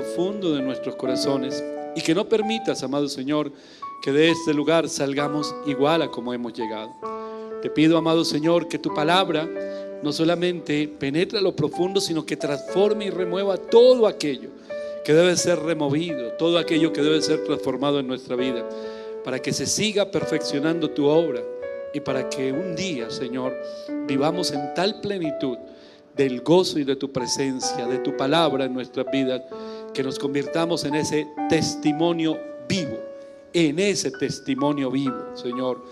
profundo de nuestros corazones y que no permitas, amado Señor, que de este lugar salgamos igual a como hemos llegado. Te pido, amado Señor, que tu palabra no solamente penetre a lo profundo, sino que transforme y remueva todo aquello que debe ser removido, todo aquello que debe ser transformado en nuestra vida, para que se siga perfeccionando tu obra y para que un día, Señor, vivamos en tal plenitud del gozo y de tu presencia, de tu palabra en nuestras vidas, que nos convirtamos en ese testimonio vivo, Señor,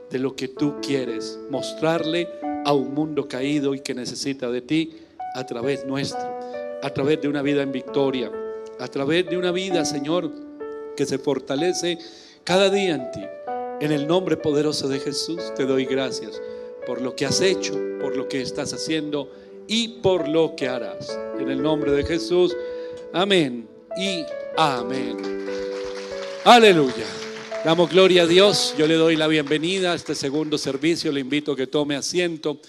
de lo que tú quieres mostrarle a un mundo caído y que necesita de ti a través nuestro, a través de una vida en victoria, a través de una vida, Señor, que se fortalece cada día en ti. En el nombre poderoso de Jesús te doy gracias por lo que has hecho, por lo que estás haciendo y por lo que harás. En el nombre de Jesús, amén y amén. Aleluya. Damos gloria a Dios. Yo le doy la bienvenida a este segundo servicio. Le invito a que tome asiento.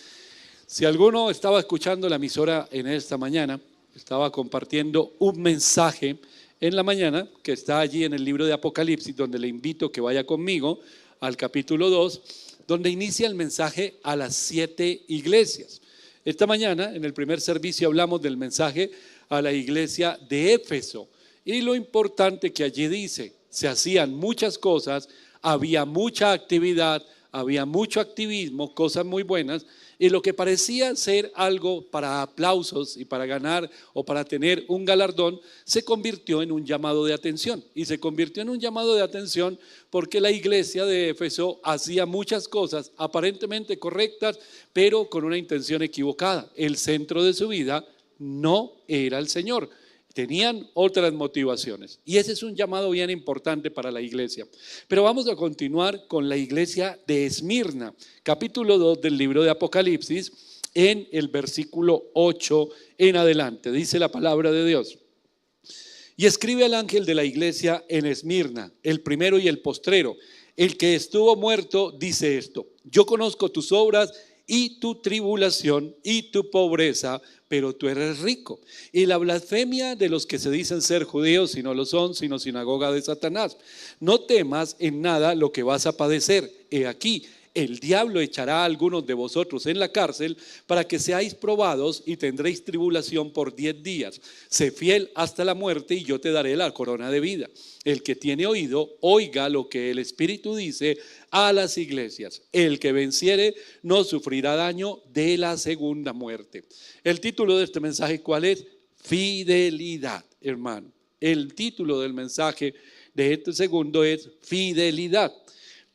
Si alguno estaba escuchando la emisora en esta mañana, estaba compartiendo un mensaje en la mañana que está allí en el libro de Apocalipsis, donde le invito a que vaya conmigo al capítulo 2, donde inicia el mensaje a las 7 iglesias. Esta mañana, en el primer servicio, hablamos del mensaje a la iglesia de Éfeso y lo importante que allí dice: se hacían muchas cosas, había mucha actividad, había mucho activismo, cosas muy buenas, y lo que parecía ser algo para aplausos y para ganar o para tener un galardón, se convirtió en un llamado de atención. Y se convirtió en un llamado de atención porque la iglesia de Éfeso hacía muchas cosas aparentemente correctas, pero con una intención equivocada. El centro de su vida no era el Señor. Tenían otras motivaciones y ese es un llamado bien importante para la iglesia. Pero vamos a continuar con la iglesia de Esmirna, capítulo 2 del libro de Apocalipsis, en el versículo 8 en adelante. Dice la palabra de Dios: y escribe al ángel de la iglesia en Esmirna, el primero y el postrero, el que estuvo muerto, dice esto: yo conozco tus obras y tu tribulación y tu pobreza, pero tú eres rico, y la blasfemia de los que se dicen ser judíos y no lo son, sino sinagoga de Satanás. No temas en nada lo que vas a padecer. He aquí, el diablo echará a algunos de vosotros en la cárcel para que seáis probados y tendréis tribulación por 10 días. Sé fiel hasta la muerte y yo te daré la corona de vida. El que tiene oído, oiga lo que el Espíritu dice a las iglesias. El que venciere no sufrirá daño de la segunda muerte. El título de este mensaje, ¿cuál es? Fidelidad, hermano. El título del mensaje de este segundo es fidelidad.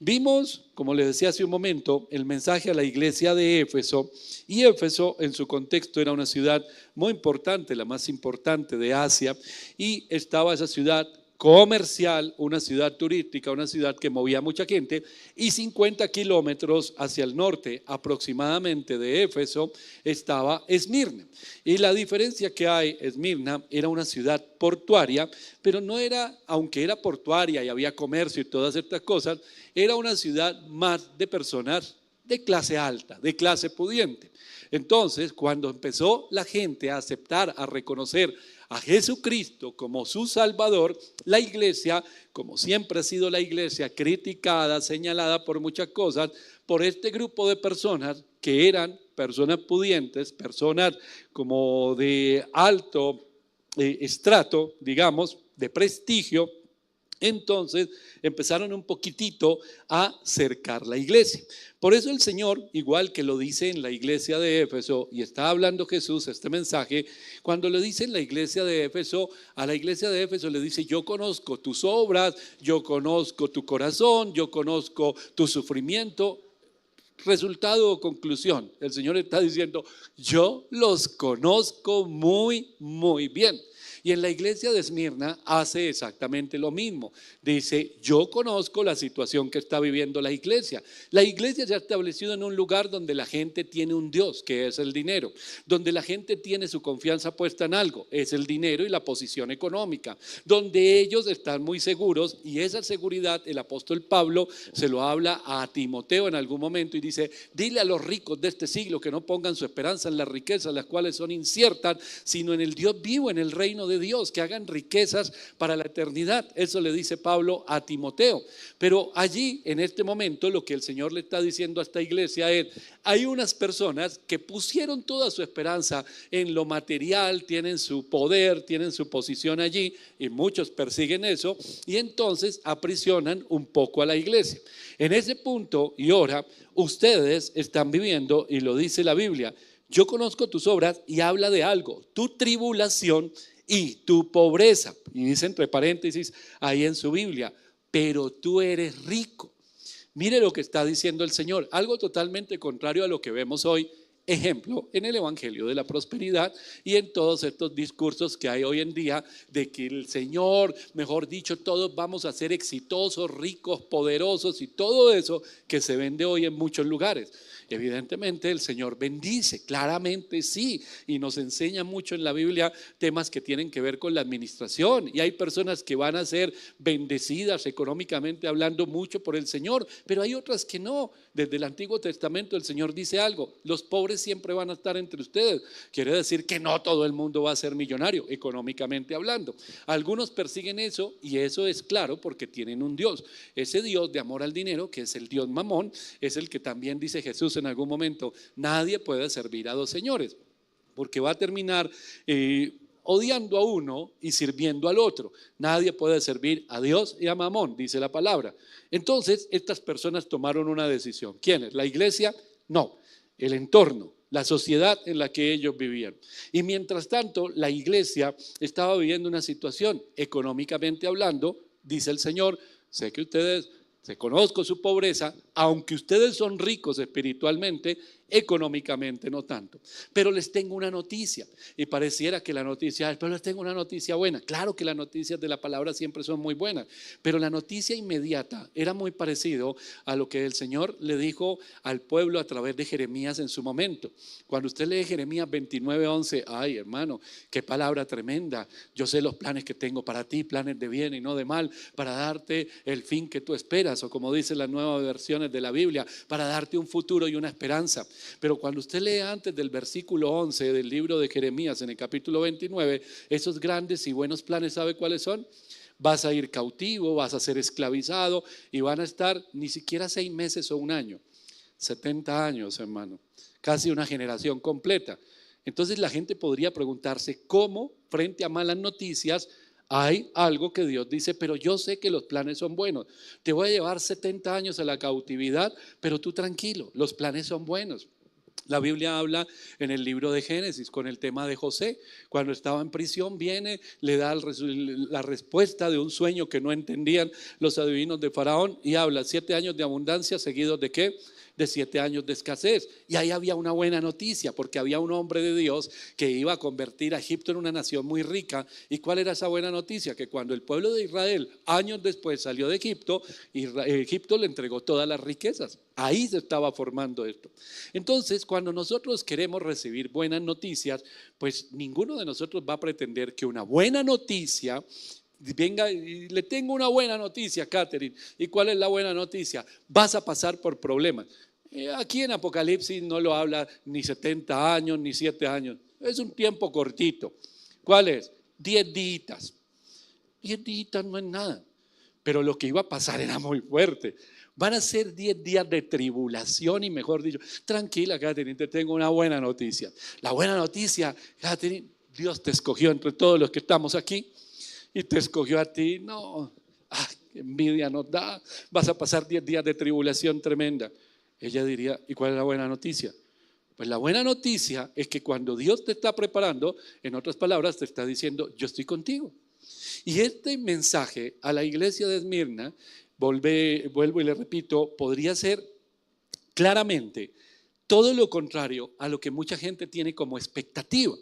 Vimos, como les decía hace un momento, el mensaje a la iglesia de Éfeso, y Éfeso en su contexto era una ciudad muy importante, la más importante de Asia, y estaba esa ciudad comercial, una ciudad turística, una ciudad que movía mucha gente, y 50 kilómetros hacia el norte aproximadamente de Éfeso estaba Esmirna. Y la diferencia que hay, Esmirna era una ciudad portuaria, pero no era, aunque era portuaria y había comercio y todas estas cosas, era una ciudad más de personas de clase alta, de clase pudiente. Entonces, cuando empezó la gente a aceptar, a reconocer a Jesucristo como su Salvador, la iglesia, como siempre ha sido la iglesia, criticada, señalada por muchas cosas, por este grupo de personas que eran personas pudientes, personas como de alto estrato, digamos, de prestigio. Entonces empezaron un poquitito a cercar la iglesia. Por eso el Señor, igual que lo dice en la iglesia de Éfeso, y está hablando Jesús este mensaje, cuando lo dice en la iglesia de Éfeso, a la iglesia de Éfeso le dice: yo conozco tus obras, yo conozco tu corazón, yo conozco tu sufrimiento. Resultado o conclusión, el Señor está diciendo: yo los conozco muy, muy bien. Y en la iglesia de Esmirna hace exactamente lo mismo. Dice: yo conozco la situación que está viviendo la iglesia. La iglesia se ha establecido en un lugar donde la gente tiene un Dios, que es el dinero. Donde la gente tiene su confianza puesta en algo, es el dinero y la posición económica. Donde ellos están muy seguros, y esa seguridad el apóstol Pablo se lo habla a Timoteo en algún momento y dice: dile a los ricos de este siglo que no pongan su esperanza en las riquezas, las cuales son inciertas, sino en el Dios vivo, en el reino de Dios, que hagan riquezas para la eternidad. Eso le dice Pablo a Timoteo. Pero allí, en este momento, lo que el Señor le está diciendo a esta iglesia es: hay unas personas que pusieron toda su esperanza en lo material, tienen su poder, tienen su posición allí, y muchos persiguen eso, y entonces aprisionan un poco a la iglesia. En ese punto y hora, ustedes están viviendo, y lo dice la Biblia: yo conozco tus obras, y habla de algo, tu tribulación y tu pobreza. Y dice entre paréntesis ahí en su Biblia: pero tú eres rico. Mire lo que está diciendo el Señor, algo totalmente contrario a lo que vemos hoy, ejemplo, en el Evangelio de la Prosperidad y en todos estos discursos que hay hoy en día de que el Señor, mejor dicho, todos vamos a ser exitosos, ricos, poderosos y todo eso que se vende hoy en muchos lugares. Evidentemente el Señor bendice, claramente sí, y nos enseña mucho en la Biblia temas que tienen que ver con la administración, y hay personas que van a ser bendecidas económicamente hablando mucho por el Señor, pero hay otras que no. Desde el Antiguo Testamento el Señor dice algo: los pobres siempre van a estar entre ustedes. Quiere decir que no todo el mundo va a ser millonario económicamente hablando. Algunos persiguen eso, y eso es claro porque tienen un Dios. Ese Dios de amor al dinero, que es el Dios Mamón, es el que también dice Jesús en algún momento: nadie puede servir a dos señores, porque va a terminar odiando a uno y sirviendo al otro. Nadie puede servir a Dios y a Mamón, dice la palabra. Entonces estas personas tomaron una decisión. ¿Quiénes? ¿La iglesia? No, el entorno, la sociedad en la que ellos vivían. Y mientras tanto la iglesia estaba viviendo una situación económicamente hablando. Dice el Señor: sé que ustedes, conozco su pobreza, aunque ustedes son ricos espiritualmente, económicamente no tanto. Pero les tengo una noticia. Y pareciera que la noticia, pero les tengo una noticia buena. Claro que las noticias de la palabra siempre son muy buenas, pero la noticia inmediata era muy parecido a lo que el Señor le dijo al pueblo a través de Jeremías en su momento. Cuando usted lee Jeremías 29:11, ay hermano, qué palabra tremenda. Yo sé los planes que tengo para ti, planes de bien y no de mal, para darte el fin que tú esperas, o como dicen las nuevas versiones de la Biblia, para darte un futuro y una esperanza. Pero cuando usted lee antes del versículo 11 del libro de Jeremías, en el capítulo 29, esos grandes y buenos planes, ¿sabe cuáles son? Vas a ir cautivo, vas a ser esclavizado, y van a estar ni siquiera 6 meses o un año, 70 años, hermano, casi una generación completa. Entonces la gente podría preguntarse: ¿cómo frente a malas noticias hay algo que Dios dice: pero yo sé que los planes son buenos? Te voy a llevar 70 años a la cautividad, pero tú tranquilo, los planes son buenos. La Biblia habla en el libro de Génesis con el tema de José. Cuando estaba en prisión, viene, le da la respuesta de un sueño que no entendían los adivinos de Faraón, y habla: 7 años de abundancia seguidos de ¿qué? De 7 años de escasez. Y ahí había una buena noticia, porque había un hombre de Dios que iba a convertir a Egipto en una nación muy rica. ¿Y cuál era esa buena noticia? Que cuando el pueblo de Israel años después salió de Egipto, Egipto le entregó todas las riquezas. Ahí se estaba formando esto. Entonces, cuando nosotros queremos recibir buenas noticias, pues ninguno de nosotros va a pretender que una buena noticia venga y le tengo una buena noticia, Catherine. ¿Y cuál es la buena noticia? Vas a pasar por problemas. Aquí en Apocalipsis no lo habla ni 70 años ni 7 años. Es un tiempo cortito. ¿Cuál es? 10 días. 10 días no es nada. Pero lo que iba a pasar era muy fuerte. Van a ser 10 días de tribulación, y mejor dicho, tranquila, Catherine, te tengo una buena noticia. La buena noticia, Catherine, Dios te escogió entre todos los que estamos aquí y te escogió a ti. No, qué envidia nos da. Vas a pasar 10 días de tribulación tremenda. Ella diría: ¿y cuál es la buena noticia? Pues la buena noticia es que cuando Dios te está preparando, en otras palabras, te está diciendo: yo estoy contigo. Y este mensaje a la iglesia de Esmirna, vuelvo y le repito, podría ser claramente todo lo contrario a lo que mucha gente tiene como expectativa,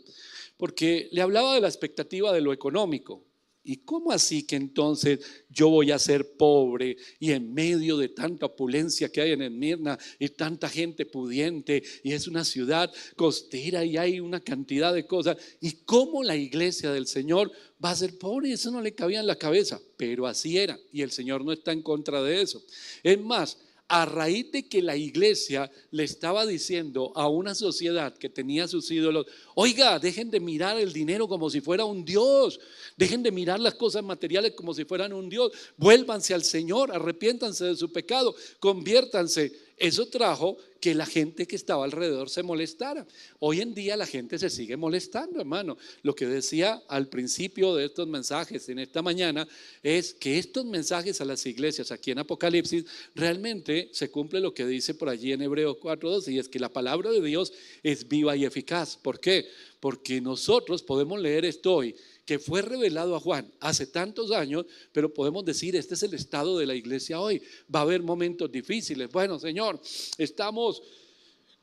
porque le hablaba de la expectativa de lo económico. ¿Y cómo así que entonces yo voy a ser pobre y en medio de tanta opulencia que hay en Esmirna y tanta gente pudiente, y es una ciudad costera y hay una cantidad de cosas, y cómo la iglesia del Señor va a ser pobre? Eso no le cabía en la cabeza, pero así era, y el Señor no está en contra de eso. Es más, a raíz de que la iglesia le estaba diciendo a una sociedad que tenía sus ídolos, oiga, dejen de mirar el dinero como si fuera un Dios, dejen de mirar las cosas materiales como si fueran un Dios, vuélvanse al Señor, arrepiéntanse de su pecado, conviértanse. Eso trajo que la gente que estaba alrededor se molestara. Hoy en día la gente se sigue molestando, hermano. Lo que decía al principio de estos mensajes en esta mañana es que estos mensajes a las iglesias aquí en Apocalipsis realmente se cumple lo que dice por allí en Hebreos 4:12, y es que la palabra de Dios es viva y eficaz. ¿Por qué? Porque nosotros podemos leer esto hoy, que fue revelado a Juan hace tantos años, pero podemos decir, este es el estado de la iglesia hoy. Va a haber momentos difíciles. Bueno, Señor, estamos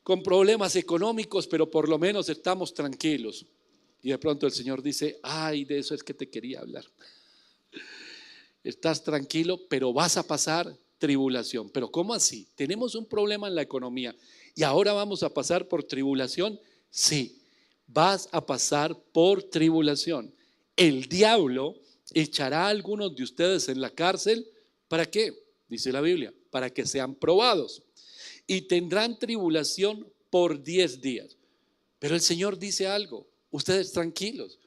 con problemas económicos, pero por lo menos estamos tranquilos. Y de pronto el Señor dice, ay, de eso es que te quería hablar. Estás tranquilo, pero vas a pasar tribulación. ¿Pero cómo así? Tenemos un problema en la economía y ahora vamos a pasar por tribulación. Sí, vas a pasar por tribulación. El diablo echará a algunos de ustedes en la cárcel. ¿Para qué? Dice la Biblia, para que sean probados. Y tendrán tribulación por 10 días. Pero el Señor dice algo, ustedes tranquilos.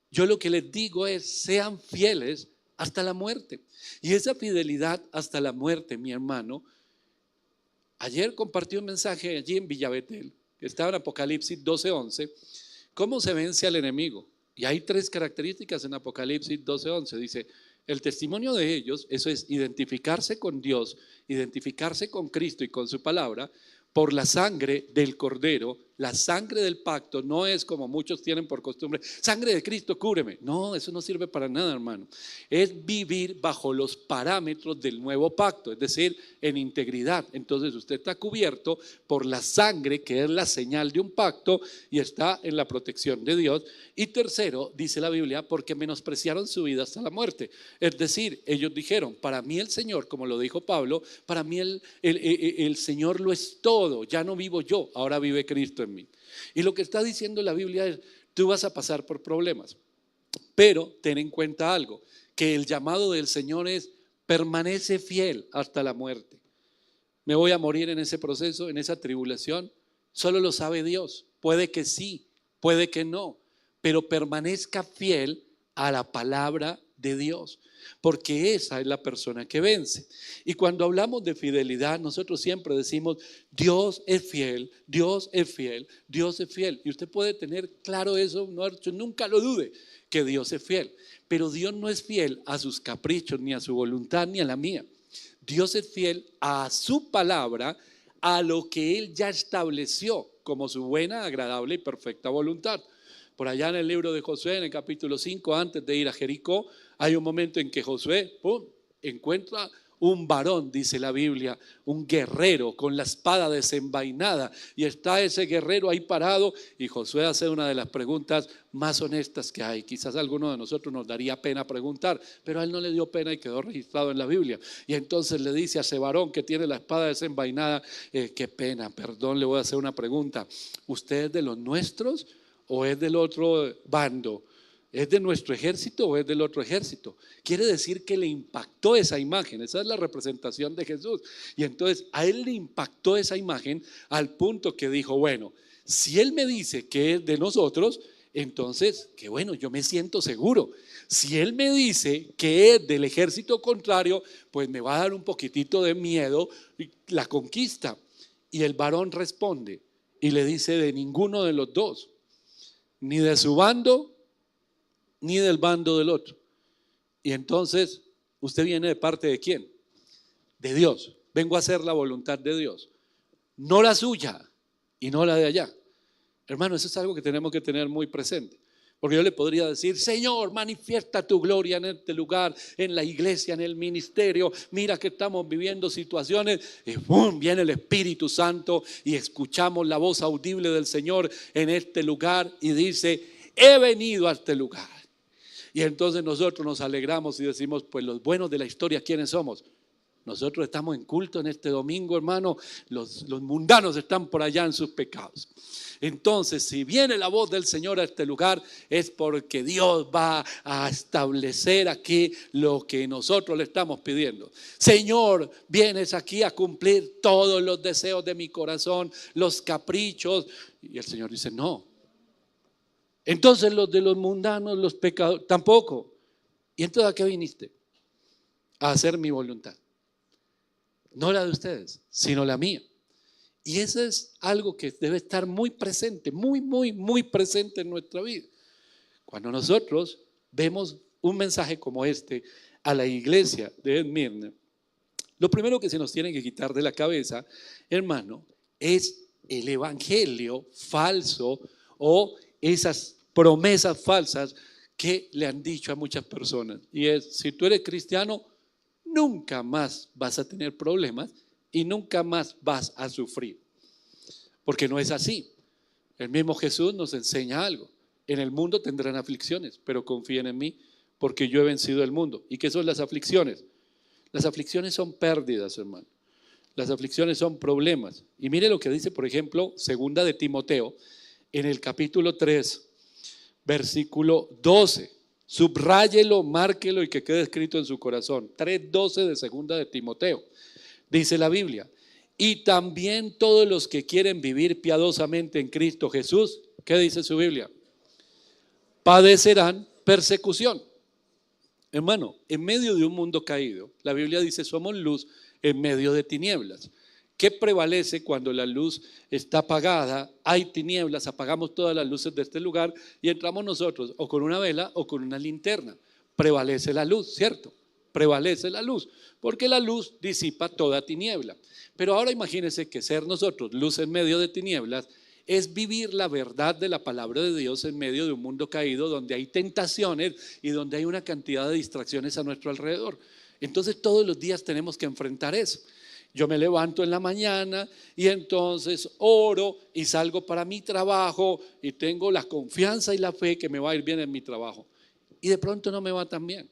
Yo lo que les digo es, sean fieles hasta la muerte. Y esa fidelidad hasta la muerte, mi hermano, ayer compartí un mensaje allí en Villabetel, que estaba en Apocalipsis 12:11, cómo se vence al enemigo. Y hay 3 características en Apocalipsis 12:11. Dice, el testimonio de ellos, eso es identificarse con Dios, identificarse con Cristo y con su palabra, por la sangre del Cordero. La sangre del pacto no es como muchos tienen por costumbre, sangre de Cristo, cúbreme. No, eso no sirve para nada, hermano. Es vivir bajo los parámetros del nuevo pacto, es decir, en integridad. Entonces usted está cubierto por la sangre, que es la señal de un pacto, y está en la protección de Dios. Y tercero, dice la Biblia, porque menospreciaron su vida hasta la muerte. Es decir, ellos dijeron, para mí el Señor, como lo dijo Pablo, para mí el Señor lo es todo, ya no vivo yo, ahora vive Cristo en mí. Y lo que está diciendo la Biblia es, tú vas a pasar por problemas, pero ten en cuenta algo, que el llamado del Señor es, permanece fiel hasta la muerte. ¿Me voy a morir en ese proceso, en esa tribulación? Solo lo sabe Dios. Puede que sí, puede que no, pero permanezca fiel a la palabra de Dios, porque esa es la persona que vence. Y cuando hablamos de fidelidad, nosotros siempre decimos, Dios es fiel, Dios es fiel, Dios es fiel. Y usted puede tener claro eso, nunca lo dude, que Dios es fiel. Pero Dios no es fiel a sus caprichos, ni a su voluntad, ni a la mía. Dios es fiel a su palabra, a lo que Él ya estableció como su buena, agradable y perfecta voluntad. Por allá en el libro de Josué, en el capítulo 5, antes de ir a Jericó, hay un momento en que Josué encuentra un varón, dice la Biblia, un guerrero con la espada desenvainada, y está ese guerrero ahí parado, y Josué hace una de las preguntas más honestas que hay. Quizás a alguno de nosotros nos daría pena preguntar, pero a él no le dio pena y quedó registrado en la Biblia. Y entonces le dice a ese varón que tiene la espada desenvainada, qué pena, perdón, le voy a hacer una pregunta, ¿usted es de los nuestros o es del otro bando? ¿Es de nuestro ejército o es del otro ejército? Quiere decir que le impactó esa imagen. Esa es la representación de Jesús. Y entonces a él le impactó esa imagen al punto que dijo, bueno, si él me dice que es de nosotros, entonces, que bueno, yo me siento seguro. Si él me dice que es del ejército contrario, pues me va a dar un poquitito de miedo la conquista. Y el varón responde y le dice, de ninguno de los dos, ni de su bando, ni del bando del otro. Y entonces, ¿usted viene de parte de quién? De Dios. Vengo a hacer la voluntad de Dios, no la suya y no la de allá. Hermano, eso es algo que tenemos que tener muy presente. Porque yo le podría decir, Señor, manifiesta tu gloria en este lugar, en la iglesia, en el ministerio. Mira que estamos viviendo situaciones y ¡pum!, viene el Espíritu Santo y escuchamos la voz audible del Señor en este lugar y dice, he venido a este lugar. Y entonces nosotros nos alegramos y decimos, pues los buenos de la historia, ¿quiénes somos? Nosotros estamos en culto en este domingo, hermano. Los mundanos están por allá en sus pecados. Entonces, si viene la voz del Señor a este lugar, es porque Dios va a establecer aquí lo que nosotros le estamos pidiendo. Señor, vienes aquí a cumplir todos los deseos de mi corazón, los caprichos. Y el Señor dice, no. Entonces los de los mundanos, los pecadores, tampoco. ¿Y entonces a qué viniste? A hacer mi voluntad. No la de ustedes, sino la mía. Y eso es algo que debe estar muy presente, muy presente en nuestra vida. Cuando nosotros vemos un mensaje como este a la iglesia de Esmirna, lo primero que se nos tiene que quitar de la cabeza, hermano, es el evangelio falso o esas promesas falsas que le han dicho a muchas personas. Y es, si tú eres cristiano, nunca más vas a tener problemas y nunca más vas a sufrir. Porque no es así. El mismo Jesús nos enseña algo. En el mundo tendrán aflicciones, pero confíen en mí, porque yo he vencido el mundo. ¿Y qué son las aflicciones? Las aflicciones son pérdidas, hermano. Las aflicciones son problemas. Y mire lo que dice, por ejemplo, segunda de Timoteo, en el capítulo 3, versículo 12. Subráyelo, márquelo y que quede escrito en su corazón. 3:12 de segunda de Timoteo. Dice la Biblia, y también todos los que quieren vivir piadosamente en Cristo Jesús, ¿qué dice su Biblia? Padecerán persecución. Hermano, en medio de un mundo caído, la Biblia dice, somos luz en medio de tinieblas. ¿Qué prevalece cuando la luz está apagada? Hay tinieblas, apagamos todas las luces de este lugar y entramos nosotros o con una vela o con una linterna. Prevalece la luz, ¿cierto? Prevalece la luz, porque la luz disipa toda tiniebla. Pero ahora imagínense que ser nosotros luz en medio de tinieblas es vivir la verdad de la palabra de Dios en medio de un mundo caído donde hay tentaciones y donde hay una cantidad de distracciones a nuestro alrededor. Entonces todos los días tenemos que enfrentar eso. Yo me levanto en la mañana y entonces oro y salgo para mi trabajo y tengo la confianza y la fe que me va a ir bien en mi trabajo. Y de pronto no me va tan bien.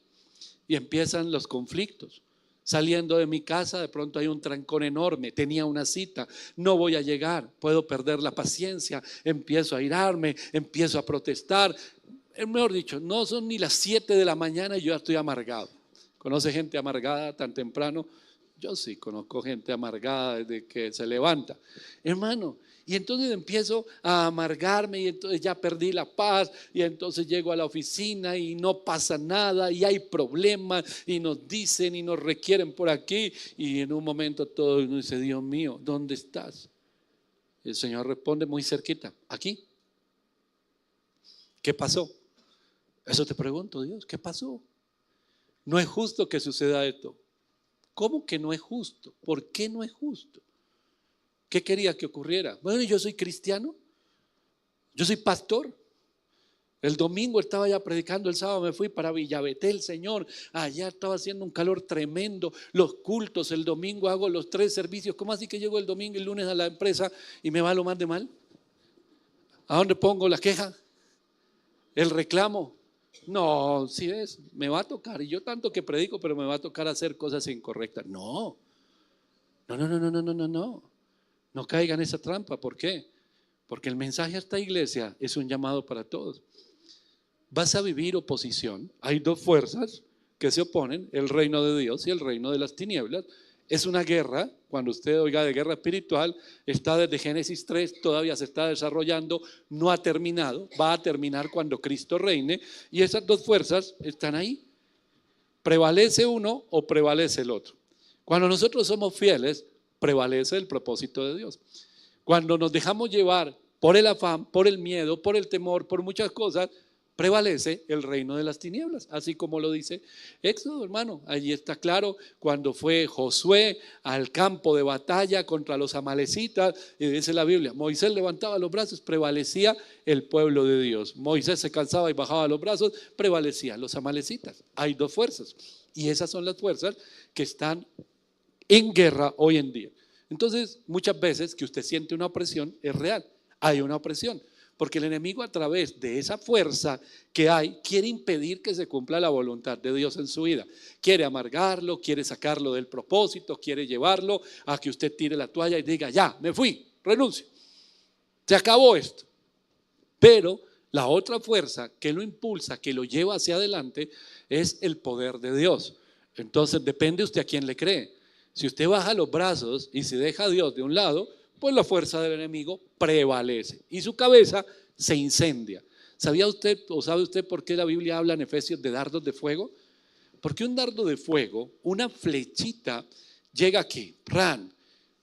Y empiezan los conflictos. Saliendo de mi casa, de pronto hay un trancón enorme. Tenía una cita, no voy a llegar, puedo perder la paciencia, empiezo a airarme, empiezo a protestar. Mejor dicho, no son ni las 7 de la mañana y yo ya estoy amargado. ¿Conoce gente amargada tan temprano? Yo sí conozco gente amargada desde que se levanta. Hermano, y entonces empiezo a amargarme y entonces ya perdí la paz y entonces llego a la oficina y no pasa nada y hay problemas y nos dicen y nos requieren por aquí y en un momento todo uno dice, Dios mío, ¿dónde estás? Y el Señor responde muy cerquita, aquí. ¿Qué pasó? Eso te pregunto, Dios, ¿qué pasó? No es justo que suceda esto. ¿Cómo que no es justo? ¿Por qué no es justo? ¿Qué quería que ocurriera? Bueno, yo soy cristiano, yo soy pastor. El domingo estaba ya predicando, el sábado me fui para Villabetel, Señor. Allá estaba haciendo un calor tremendo. Los cultos, el domingo hago los 3 servicios. ¿Cómo así que llego el domingo y el lunes a la empresa y me va lo más de mal? ¿A dónde pongo la queja? ¿El reclamo? No, si ves, me va a tocar. Y yo tanto que predico, pero me va a tocar hacer cosas incorrectas. No. No caigan en esa trampa. ¿Por qué? Porque el mensaje a esta iglesia es un llamado para todos. Vas a vivir oposición. Hay 2 fuerzas que se oponen, el reino de Dios y el reino de las tinieblas. Es una guerra, cuando usted oiga de guerra espiritual, está desde Génesis 3, todavía se está desarrollando, no ha terminado, va a terminar cuando Cristo reine. Y esas 2 fuerzas están ahí. ¿Prevalece uno o prevalece el otro? Cuando nosotros somos fieles, prevalece el propósito de Dios. Cuando nos dejamos llevar por el afán, por el miedo, por el temor, por muchas cosas, prevalece el reino de las tinieblas, así como lo dice Éxodo, hermano. Allí está claro cuando fue Josué al campo de batalla contra los amalecitas, y dice la Biblia, Moisés levantaba los brazos, prevalecía el pueblo de Dios. Moisés se cansaba y bajaba los brazos, prevalecían los amalecitas. Hay 2 fuerzas y esas son las fuerzas que están en guerra hoy en día. Entonces, muchas veces que usted siente una opresión, es real, hay una opresión. Porque el enemigo, a través de esa fuerza que hay, quiere impedir que se cumpla la voluntad de Dios en su vida. Quiere amargarlo, quiere sacarlo del propósito, quiere llevarlo a que usted tire la toalla y diga, ya, me fui, renuncio. Se acabó esto. Pero la otra fuerza que lo impulsa, que lo lleva hacia adelante, es el poder de Dios. Entonces depende usted a quién le cree. Si usted baja los brazos y se deja a Dios de un lado, pues la fuerza del enemigo prevalece y su cabeza se incendia. ¿Sabía usted o sabe usted por qué la Biblia habla en Efesios de dardos de fuego? Porque un dardo de fuego, una flechita, llega aquí, ran,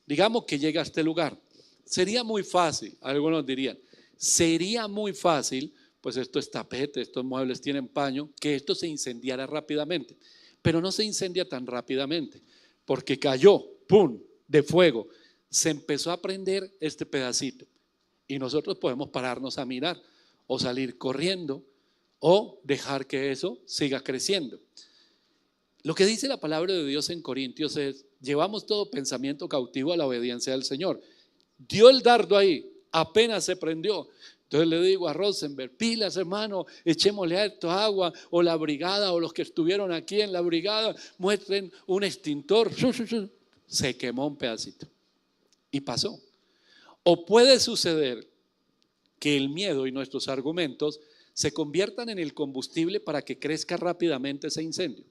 digamos que llega a este lugar. Sería muy fácil, algunos dirían, sería muy fácil, pues esto es tapete, estos muebles tienen paño, que esto se incendiara rápidamente. Pero no se incendia tan rápidamente, porque cayó, ¡pum!, de fuego. Se empezó a prender este pedacito. Y nosotros podemos pararnos a mirar, o salir corriendo, o dejar que eso siga creciendo. Lo que dice la palabra de Dios en Corintios es, llevamos todo pensamiento cautivo a la obediencia del Señor. Dio el dardo ahí, apenas se prendió. Entonces le digo a Rosenberg, pilas hermano, echémosle a esto agua, o la brigada, o los que estuvieron aquí en la brigada, muestren un extintor. Se quemó un pedacito y pasó. O puede suceder que el miedo y nuestros argumentos se conviertan en el combustible para que crezca rápidamente ese incendio.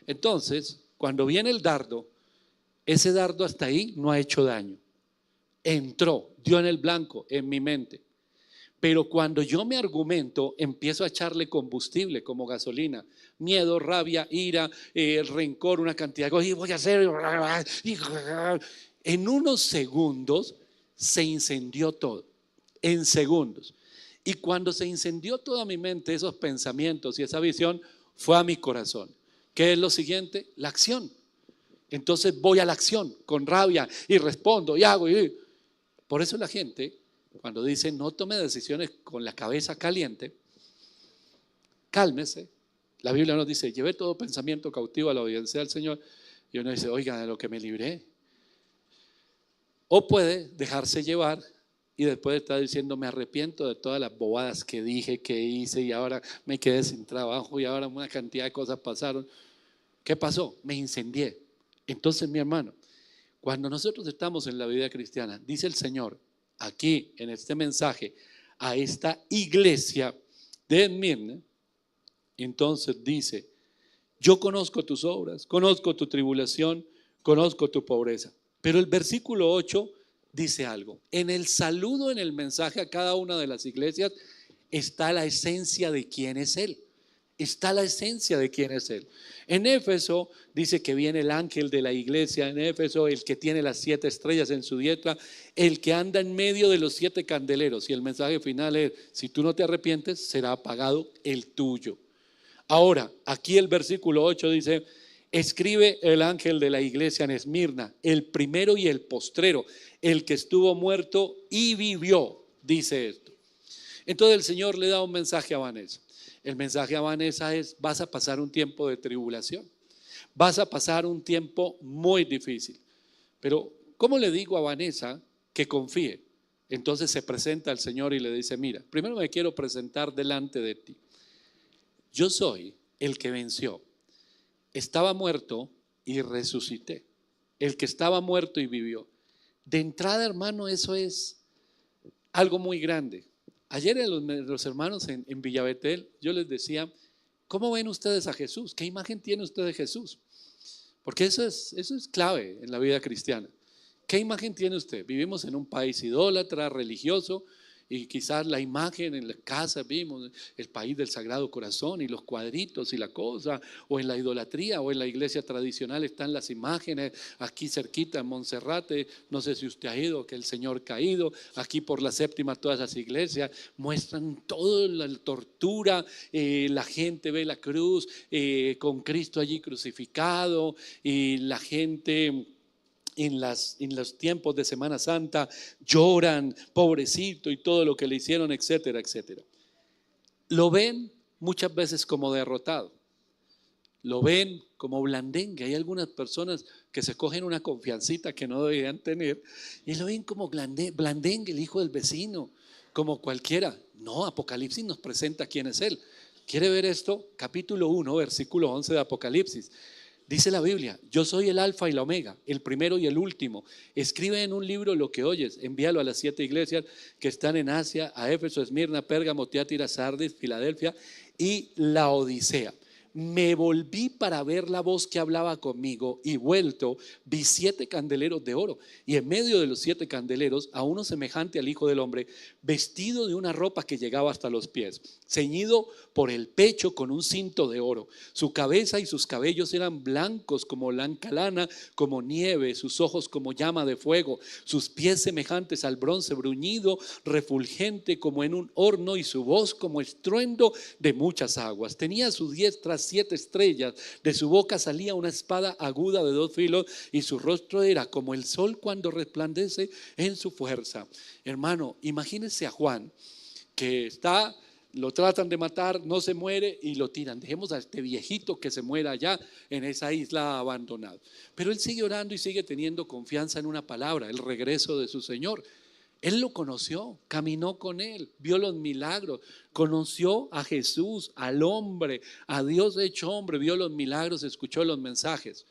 Entonces, cuando viene el dardo, ese dardo hasta ahí no ha hecho daño. Entró, dio en el blanco, en mi mente. Pero cuando yo me argumento, empiezo a echarle combustible como gasolina. Miedo, rabia, ira, rencor, una cantidad de cosas. Y voy a hacer. En unos segundos se incendió todo. En segundos. Y cuando se incendió toda mi mente, esos pensamientos y esa visión, fue a mi corazón. ¿Qué es lo siguiente? La acción. Entonces voy a la acción con rabia y respondo y hago. Por eso la gente, cuando dice no tome decisiones con la cabeza caliente, cálmese. La Biblia nos dice, llevé todo pensamiento cautivo a la obediencia del Señor. Y uno dice, oiga, de lo que me libré. O puede dejarse llevar y después estar diciendo, me arrepiento de todas las bobadas que dije, que hice, y ahora me quedé sin trabajo, y ahora una cantidad de cosas pasaron. ¿Qué pasó? Me incendié. Entonces, mi hermano, cuando nosotros estamos en la vida cristiana, dice el Señor, aquí en este mensaje, a esta iglesia de Esmirna, entonces dice, yo conozco tus obras, conozco tu tribulación, conozco tu pobreza. Pero el versículo 8 dice algo. En el saludo, en el mensaje a cada una de las iglesias, está la esencia de quién es Él. Está la esencia de quién es Él. En Éfeso dice que viene el ángel de la iglesia. En Éfeso, el que tiene las 7 estrellas en su diestra, el que anda en medio de los 7 candeleros. Y el mensaje final es, si tú no te arrepientes, será apagado el tuyo. Ahora, aquí el versículo 8 dice, escribe el ángel de la iglesia en Esmirna, el primero y el postrero, el que estuvo muerto y vivió, dice esto. Entonces el Señor le da un mensaje a Vanessa. El mensaje a Vanessa es, vas a pasar un tiempo de tribulación, vas a pasar un tiempo muy difícil. Pero, ¿cómo le digo a Vanessa que confíe? Entonces se presenta al Señor y le dice, mira, primero me quiero presentar delante de ti. Yo soy el que venció. Estaba muerto y resucité. El que estaba muerto y vivió. De entrada, hermano, eso es algo muy grande. Ayer los hermanos en Villabetel, yo les decía, ¿cómo ven ustedes a Jesús? ¿Qué imagen tiene usted de Jesús? Porque eso es clave en la vida cristiana. ¿Qué imagen tiene usted? Vivimos en un país idólatra, religioso, y quizás la imagen en la casa vimos el país del Sagrado Corazón y los cuadritos y la cosa, o en la idolatría o en la iglesia tradicional están las imágenes, aquí cerquita en Monserrate, no sé si usted ha ido, que el Señor caído, aquí por la séptima todas las iglesias muestran toda la tortura, la gente ve la cruz con Cristo allí crucificado y la gente en los tiempos de Semana Santa lloran, pobrecito y todo lo que le hicieron, etcétera, etcétera. Lo ven muchas veces como derrotado, lo ven como blandengue. Hay algunas personas que se cogen una confiancita que no deberían tener y lo ven como blandengue, el hijo del vecino, como cualquiera. No, Apocalipsis nos presenta quién es Él. ¿Quiere ver esto? Capítulo 1, versículo 11 de Apocalipsis. Dice la Biblia: yo soy el alfa y la omega, el primero y el último. Escribe en un libro lo que oyes, envíalo a las 7 iglesias que están en Asia, a Éfeso, Esmirna, Pérgamo, Tiatira, Sardis, Filadelfia y la Odisea. Me volví para ver la voz que hablaba conmigo, y vuelto vi 7 candeleros de oro, y en medio de los 7 candeleros a uno semejante al Hijo del Hombre, vestido de una ropa que llegaba hasta los pies, ceñido por el pecho con un cinto de oro. Su cabeza y sus cabellos eran blancos como blanca lana, como nieve, sus ojos como llama de fuego, sus pies semejantes al bronce bruñido, refulgente como en un horno, y su voz como estruendo de muchas aguas. Tenía a su diestra 7 estrellas, de su boca salía una espada aguda de 2 filos, y su rostro era como el sol cuando resplandece en su fuerza. Hermano, imagínense a Juan, que lo tratan de matar, no se muere y lo tiran. Dejemos a este viejito que se muera allá en esa isla abandonada. Pero él sigue orando y sigue teniendo confianza en una palabra: el regreso de su Señor. Él lo conoció, caminó con Él, vio los milagros, conoció a Jesús, al hombre, a Dios hecho hombre, vio los milagros, escuchó los mensajes.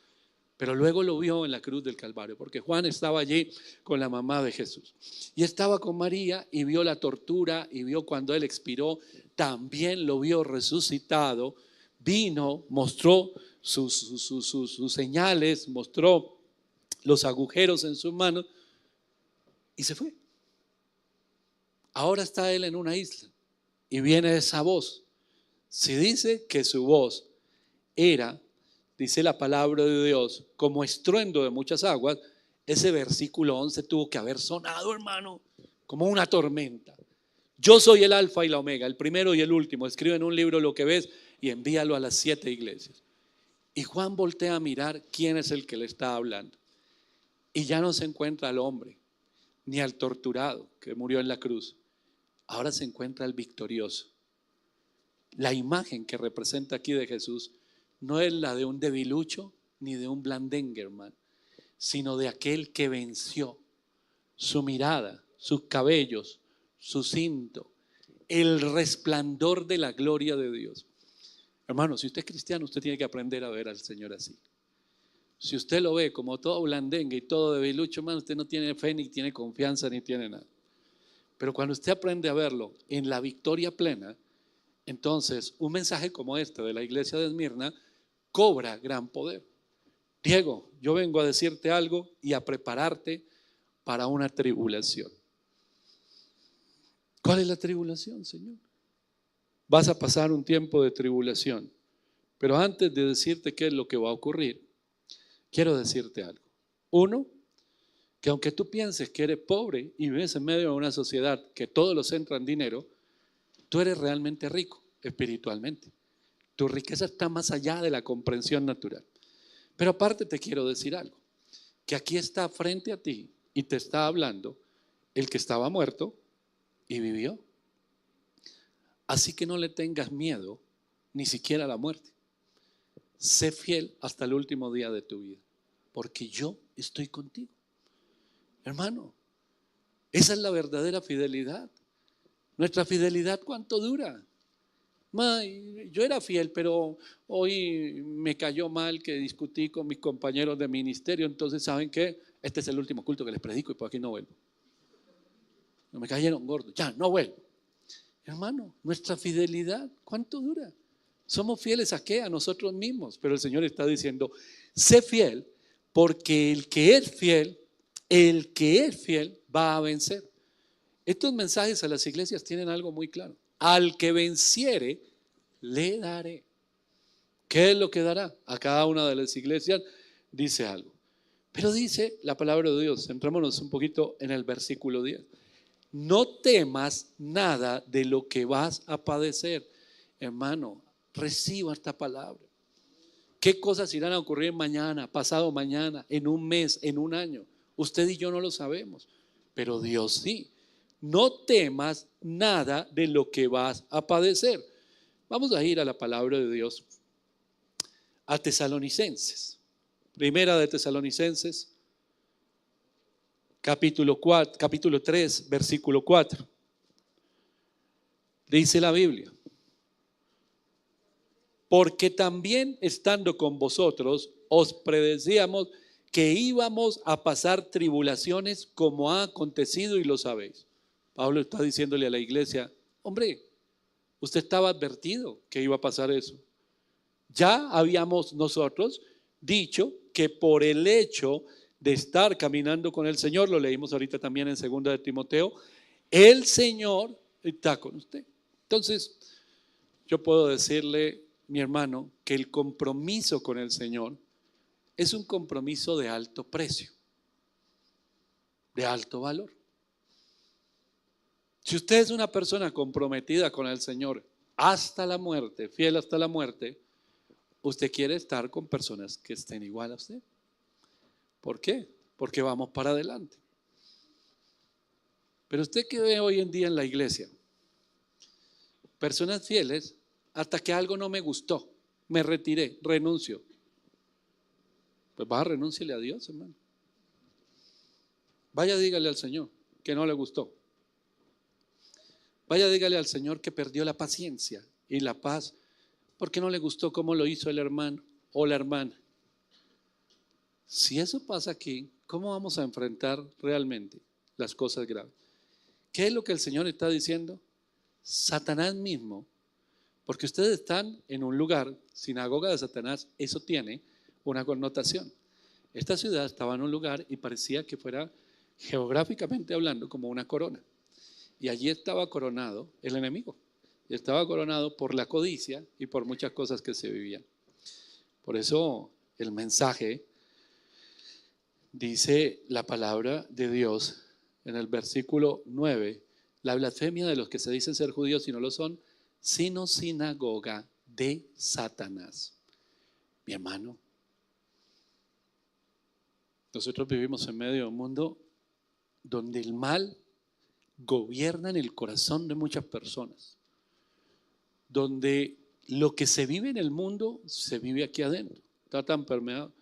Pero luego lo vio en la cruz del Calvario, porque Juan estaba allí con la mamá de Jesús. Y estaba con María y vio la tortura y vio cuando Él expiró. También lo vio resucitado. Vino, mostró sus señales, mostró los agujeros en sus manos y se fue. Ahora está Él en una isla y viene esa voz. Si dice que su voz era, dice la palabra de Dios, como estruendo de muchas aguas, ese versículo 11 tuvo que haber sonado, hermano, como una tormenta. Yo soy el alfa y la omega, el primero y el último. Escribe en un libro lo que ves y envíalo a las 7 iglesias. Y Juan voltea a mirar quién es el que le está hablando. Y ya no se encuentra al hombre, ni al torturado que murió en la cruz. Ahora se encuentra el victorioso. La imagen que representa aquí de Jesús no es la de un debilucho ni de un blandengue, hermano, sino de aquel que venció. Su mirada, sus cabellos, su cinto, el resplandor de la gloria de Dios. Hermano, si usted es cristiano, usted tiene que aprender a ver al Señor así. Si usted lo ve como todo blandengue y todo debilucho, hermano, usted no tiene fe, ni tiene confianza, ni tiene nada. Pero cuando usted aprende a verlo en la victoria plena, entonces un mensaje como este de la iglesia de Esmirna cobra gran poder. Diego, yo vengo a decirte algo y a prepararte para una tribulación. ¿Cuál es la tribulación, Señor? Vas a pasar un tiempo de tribulación. Pero antes de decirte qué es lo que va a ocurrir, quiero decirte algo. Uno, que aunque tú pienses que eres pobre y vives en medio de una sociedad que todos lo centra en dinero, tú eres realmente rico espiritualmente. Tu riqueza está más allá de la comprensión natural. Pero aparte te quiero decir algo, que aquí está frente a ti y te está hablando el que estaba muerto y vivió. Así que no le tengas miedo ni siquiera a la muerte. Sé fiel hasta el último día de tu vida, porque yo estoy contigo. Hermano, esa es la verdadera fidelidad. Nuestra fidelidad, ¿cuánto dura? Yo era fiel, pero hoy me cayó mal que discutí con mis compañeros de ministerio. Entonces, ¿saben qué? Este es el último culto que les predico y por aquí no vuelvo. No me cayeron gordos, ya no vuelvo. Hermano, nuestra fidelidad, ¿cuánto dura? Somos fieles a qué? A nosotros mismos. Pero el Señor está diciendo, sé fiel, porque el que es fiel va a vencer. Estos mensajes a las iglesias tienen algo muy claro. Al que venciere, le daré. ¿Qué es lo que dará? A cada una de las iglesias dice algo. Pero dice la palabra de Dios, centrémonos un poquito en el versículo 10. No temas nada de lo que vas a padecer. Hermano, reciba esta palabra. ¿Qué cosas irán a ocurrir mañana, pasado mañana, en un mes, en un año? Usted y yo no lo sabemos, pero Dios sí. No temas nada de lo que vas a padecer. Vamos a ir a la palabra de Dios, a Tesalonicenses. Primera de Tesalonicenses, capítulo 3, versículo 4. Dice la Biblia, porque también estando con vosotros os predecíamos que íbamos a pasar tribulaciones como ha acontecido y lo sabéis. Pablo está diciéndole a la iglesia, hombre, usted estaba advertido que iba a pasar eso. Ya habíamos nosotros dicho que por el hecho de estar caminando con el Señor, lo leímos ahorita también en 2 de Timoteo, el Señor está con usted. Entonces, yo puedo decirle, mi hermano, que el compromiso con el Señor es un compromiso de alto precio, de alto valor. Si usted es una persona comprometida con el Señor hasta la muerte, fiel hasta la muerte, usted quiere estar con personas que estén igual a usted. ¿Por qué? Porque vamos para adelante. Pero usted que ve hoy en día en la iglesia, personas fieles, hasta que algo no me gustó, me retiré, renuncio. Pues vaya, renúnciele a Dios, hermano. Vaya, dígale al Señor que no le gustó. Vaya, dígale al Señor que perdió la paciencia y la paz porque no le gustó cómo lo hizo el hermano o la hermana. Si eso pasa aquí, ¿cómo vamos a enfrentar realmente las cosas graves? ¿Qué es lo que el Señor está diciendo? Satanás mismo, porque ustedes están en un lugar, sinagoga de Satanás, eso tiene una connotación. Esta ciudad estaba en un lugar y parecía que fuera geográficamente hablando como una corona. Y allí estaba coronado el enemigo. Y estaba coronado por la codicia y por muchas cosas que se vivían. Por eso el mensaje, dice la palabra de Dios en el versículo 9, la blasfemia de los que se dicen ser judíos y no lo son, sino sinagoga de Satanás. Mi hermano, nosotros vivimos en medio de un mundo donde el mal gobierna en el corazón de muchas personas, donde lo que se vive en el mundo se vive aquí adentro, está tan permeado.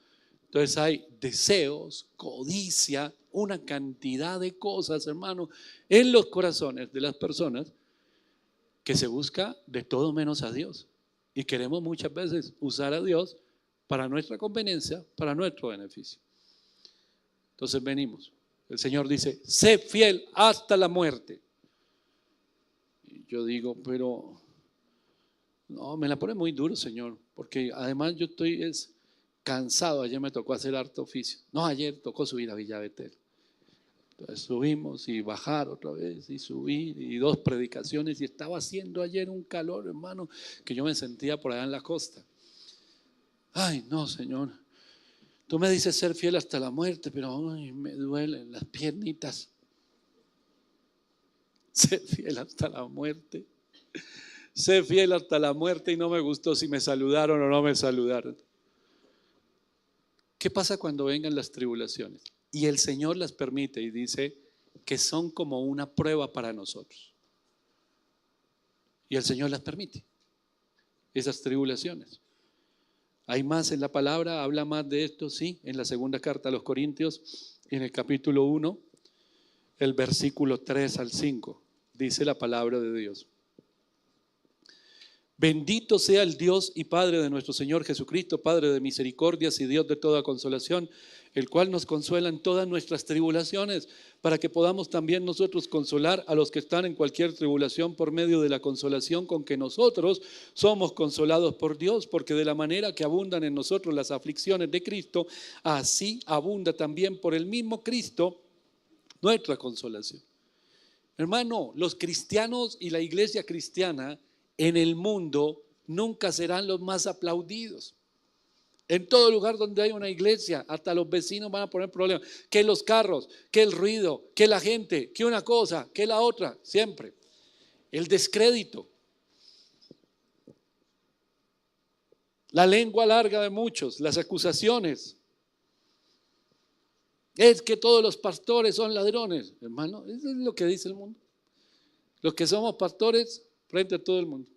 Entonces hay deseos, codicia, una cantidad de cosas, hermano, en los corazones de las personas que se busca de todo menos a Dios. Y queremos muchas veces usar a Dios para nuestra conveniencia, para nuestro beneficio. Entonces venimos. El Señor dice, sé fiel hasta la muerte. Y yo digo, pero no, me la pone muy duro, Señor, porque además yo estoy cansado. Ayer me tocó hacer harto oficio. No, ayer tocó subir a Villa Betel. Entonces subimos y bajar otra vez y subir y 2 predicaciones y estaba haciendo ayer un calor, hermano, que yo me sentía por allá en la costa. Ay, no, Señor. Tú me dices ser fiel hasta la muerte, pero ay, me duelen las piernitas. Ser fiel hasta la muerte. Sé fiel hasta la muerte y no me gustó si me saludaron o no me saludaron. ¿Qué pasa cuando vengan las tribulaciones? Y el Señor las permite y dice que son como una prueba para nosotros. Y el Señor las permite, esas tribulaciones. Hay más en la palabra, habla más de esto, sí, en la segunda carta a los Corintios, en el capítulo 1, el versículo 3 al 5, dice la palabra de Dios. Bendito sea el Dios y Padre de nuestro Señor Jesucristo, Padre de misericordias y Dios de toda consolación, el cual nos consuela en todas nuestras tribulaciones, para que podamos también nosotros consolar a los que están en cualquier tribulación por medio de la consolación con que nosotros somos consolados por Dios, porque de la manera que abundan en nosotros las aflicciones de Cristo, así abunda también por el mismo Cristo nuestra consolación. Hermano, los cristianos y la iglesia cristiana en el mundo nunca serán los más aplaudidos. En todo lugar donde hay una iglesia, hasta los vecinos van a poner problemas. Que los carros, que el ruido, que la gente, que una cosa, que la otra, siempre. El descrédito. La lengua larga de muchos, las acusaciones. Es que todos los pastores son ladrones. Hermano, eso es lo que dice el mundo. Los que somos pastores frente a todo el mundo.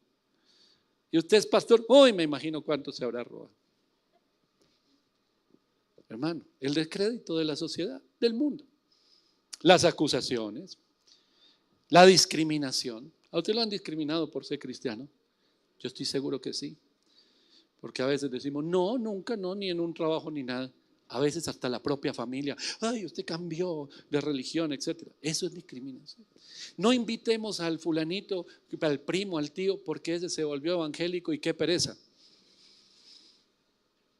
Y usted es pastor, uy, me imagino cuánto se habrá robado. Hermano, el descrédito de la sociedad, del mundo. Las acusaciones, la discriminación. ¿A usted lo han discriminado por ser cristiano? Yo estoy seguro que sí. Porque a veces decimos, no, nunca, no, ni en un trabajo ni nada. A veces hasta la propia familia, ay, usted cambió de religión, etc. Eso es discriminación. No invitemos al fulanito, al primo, al tío, porque ese se volvió evangélico y qué pereza.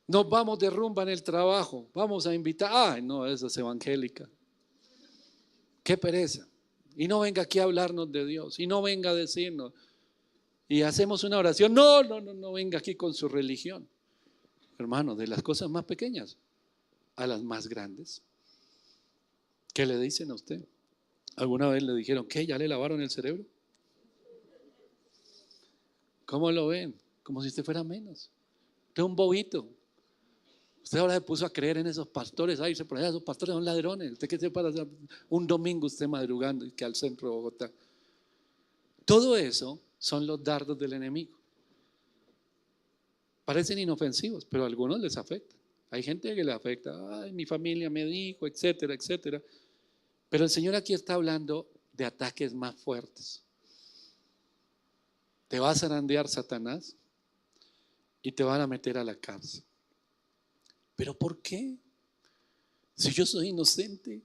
Nos vamos de rumba en el trabajo, vamos a invitar, ay, no, esa es evangélica. Qué pereza. Y no venga aquí a hablarnos de Dios, y no venga a decirnos. Y hacemos una oración, no venga aquí con su religión. Hermano, de las cosas más pequeñas a las más grandes. ¿Qué le dicen a usted? ¿Alguna vez le dijeron, qué, ya le lavaron el cerebro? ¿Cómo lo ven? Como si usted fuera menos. Usted es un bobito. Usted ahora se puso a creer en esos pastores. Ay, por allá, esos pastores son ladrones. ¿Usted qué se para hacer un domingo usted madrugando y que al centro de Bogotá? Todo eso son los dardos del enemigo. Parecen inofensivos, pero a algunos les afecta. Hay gente que le afecta. Ay, mi familia me dijo, etcétera, etcétera. Pero el Señor aquí está hablando de ataques más fuertes. Te va a zarandear Satanás y te van a meter a la cárcel. ¿Pero por qué? Si yo soy inocente,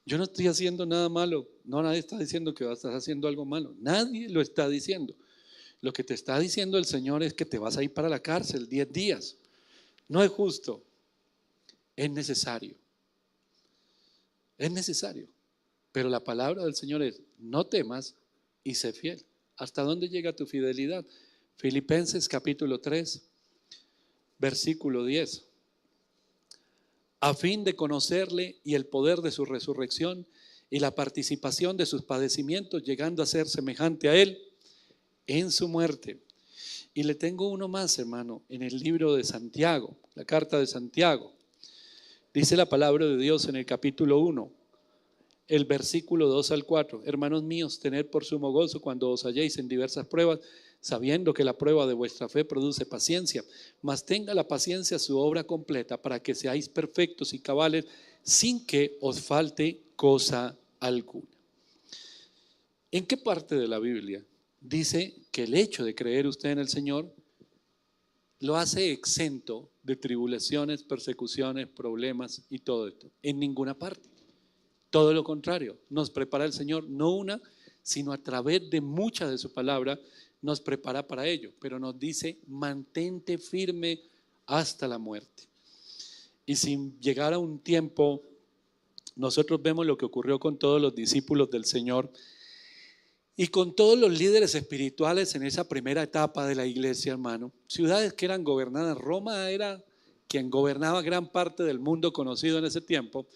yo no estoy haciendo nada malo. No, nadie está diciendo que estás haciendo algo malo. Nadie lo está diciendo. Lo que te está diciendo el Señor es que te vas a ir para la cárcel 10 días. No es justo. Es necesario. Es necesario. Pero la palabra del Señor es, no temas y sé fiel. ¿Hasta dónde llega tu fidelidad? Filipenses capítulo 3, versículo 10. A fin de conocerle y el poder de su resurrección y la participación de sus padecimientos, llegando a ser semejante a él en su muerte. Y le tengo uno más, hermano, en el libro de Santiago, la carta de Santiago. Dice la palabra de Dios en el capítulo 1, el versículo 2 al 4. Hermanos míos, tened por sumo gozo cuando os halléis en diversas pruebas, sabiendo que la prueba de vuestra fe produce paciencia, mas tenga la paciencia su obra completa para que seáis perfectos y cabales sin que os falte cosa alguna. ¿En qué parte de la Biblia dice que el hecho de creer usted en el Señor lo hace exento de tribulaciones, persecuciones, problemas y todo esto? En ninguna parte. Todo lo contrario, nos prepara el Señor, no una, sino a través de mucha de su palabra, nos prepara para ello, pero nos dice, mantente firme hasta la muerte. Y si llegara un tiempo, nosotros vemos lo que ocurrió con todos los discípulos del Señor y con todos los líderes espirituales en esa primera etapa de la iglesia, hermano. Ciudades que eran gobernadas, Roma era quien gobernaba gran parte del mundo conocido en ese tiempo.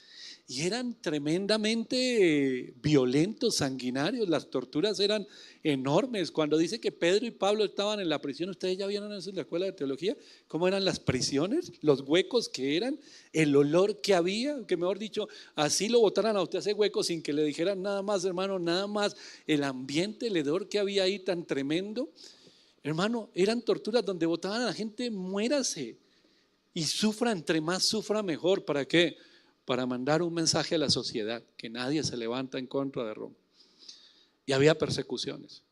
Y eran tremendamente violentos, sanguinarios, las torturas eran enormes. Cuando dice que Pedro y Pablo estaban en la prisión, ustedes ya vieron eso en la escuela de teología, cómo eran las prisiones, los huecos que eran, el olor que había, que mejor dicho, así lo botaran a usted a ese hueco sin que le dijeran nada más, hermano, nada más, el ambiente, el hedor que había ahí tan tremendo. Hermano, eran torturas donde botaban a la gente, muérase y sufra, entre más sufra mejor. ¿Para qué? Para mandar un mensaje a la sociedad, que nadie se levanta en contra de Roma. Y había persecuciones.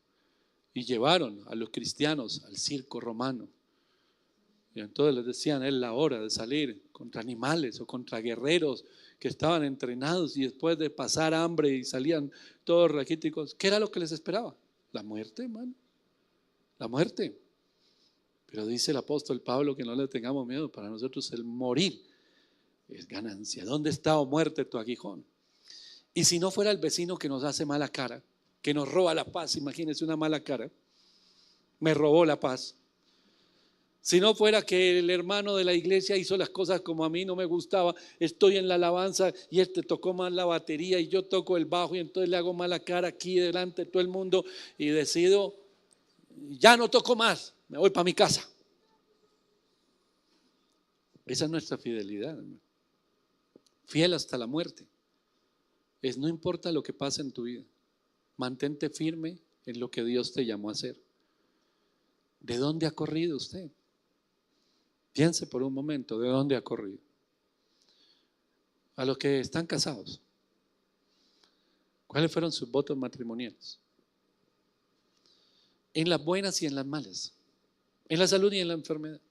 Y llevaron a los cristianos al circo romano. Y entonces les decían, es la hora de salir contra animales o contra guerreros que estaban entrenados y después de pasar hambre y salían todos raquíticos. ¿Qué era lo que les esperaba? La muerte, hermano. La muerte. Pero dice el apóstol Pablo que no le tengamos miedo. Para nosotros el morir es ganancia. ¿Dónde está, o muerte, tu aguijón? Y si no fuera el vecino que nos hace mala cara, que nos roba la paz, imagínense una mala cara, me robó la paz. Si no fuera que el hermano de la iglesia hizo las cosas como a mí no me gustaba, estoy en la alabanza y tocó más la batería y yo toco el bajo y entonces le hago mala cara aquí delante de todo el mundo y decido, ya no toco más, me voy para mi casa. Esa es nuestra fidelidad, hermano. Fiel hasta la muerte. No importa lo que pase en tu vida, mantente firme en lo que Dios te llamó a hacer. ¿De dónde ha corrido usted? Piense por un momento, ¿de dónde ha corrido? A los que están casados, ¿cuáles fueron sus votos matrimoniales? en las buenas y en las malas, en la salud y en la enfermedad,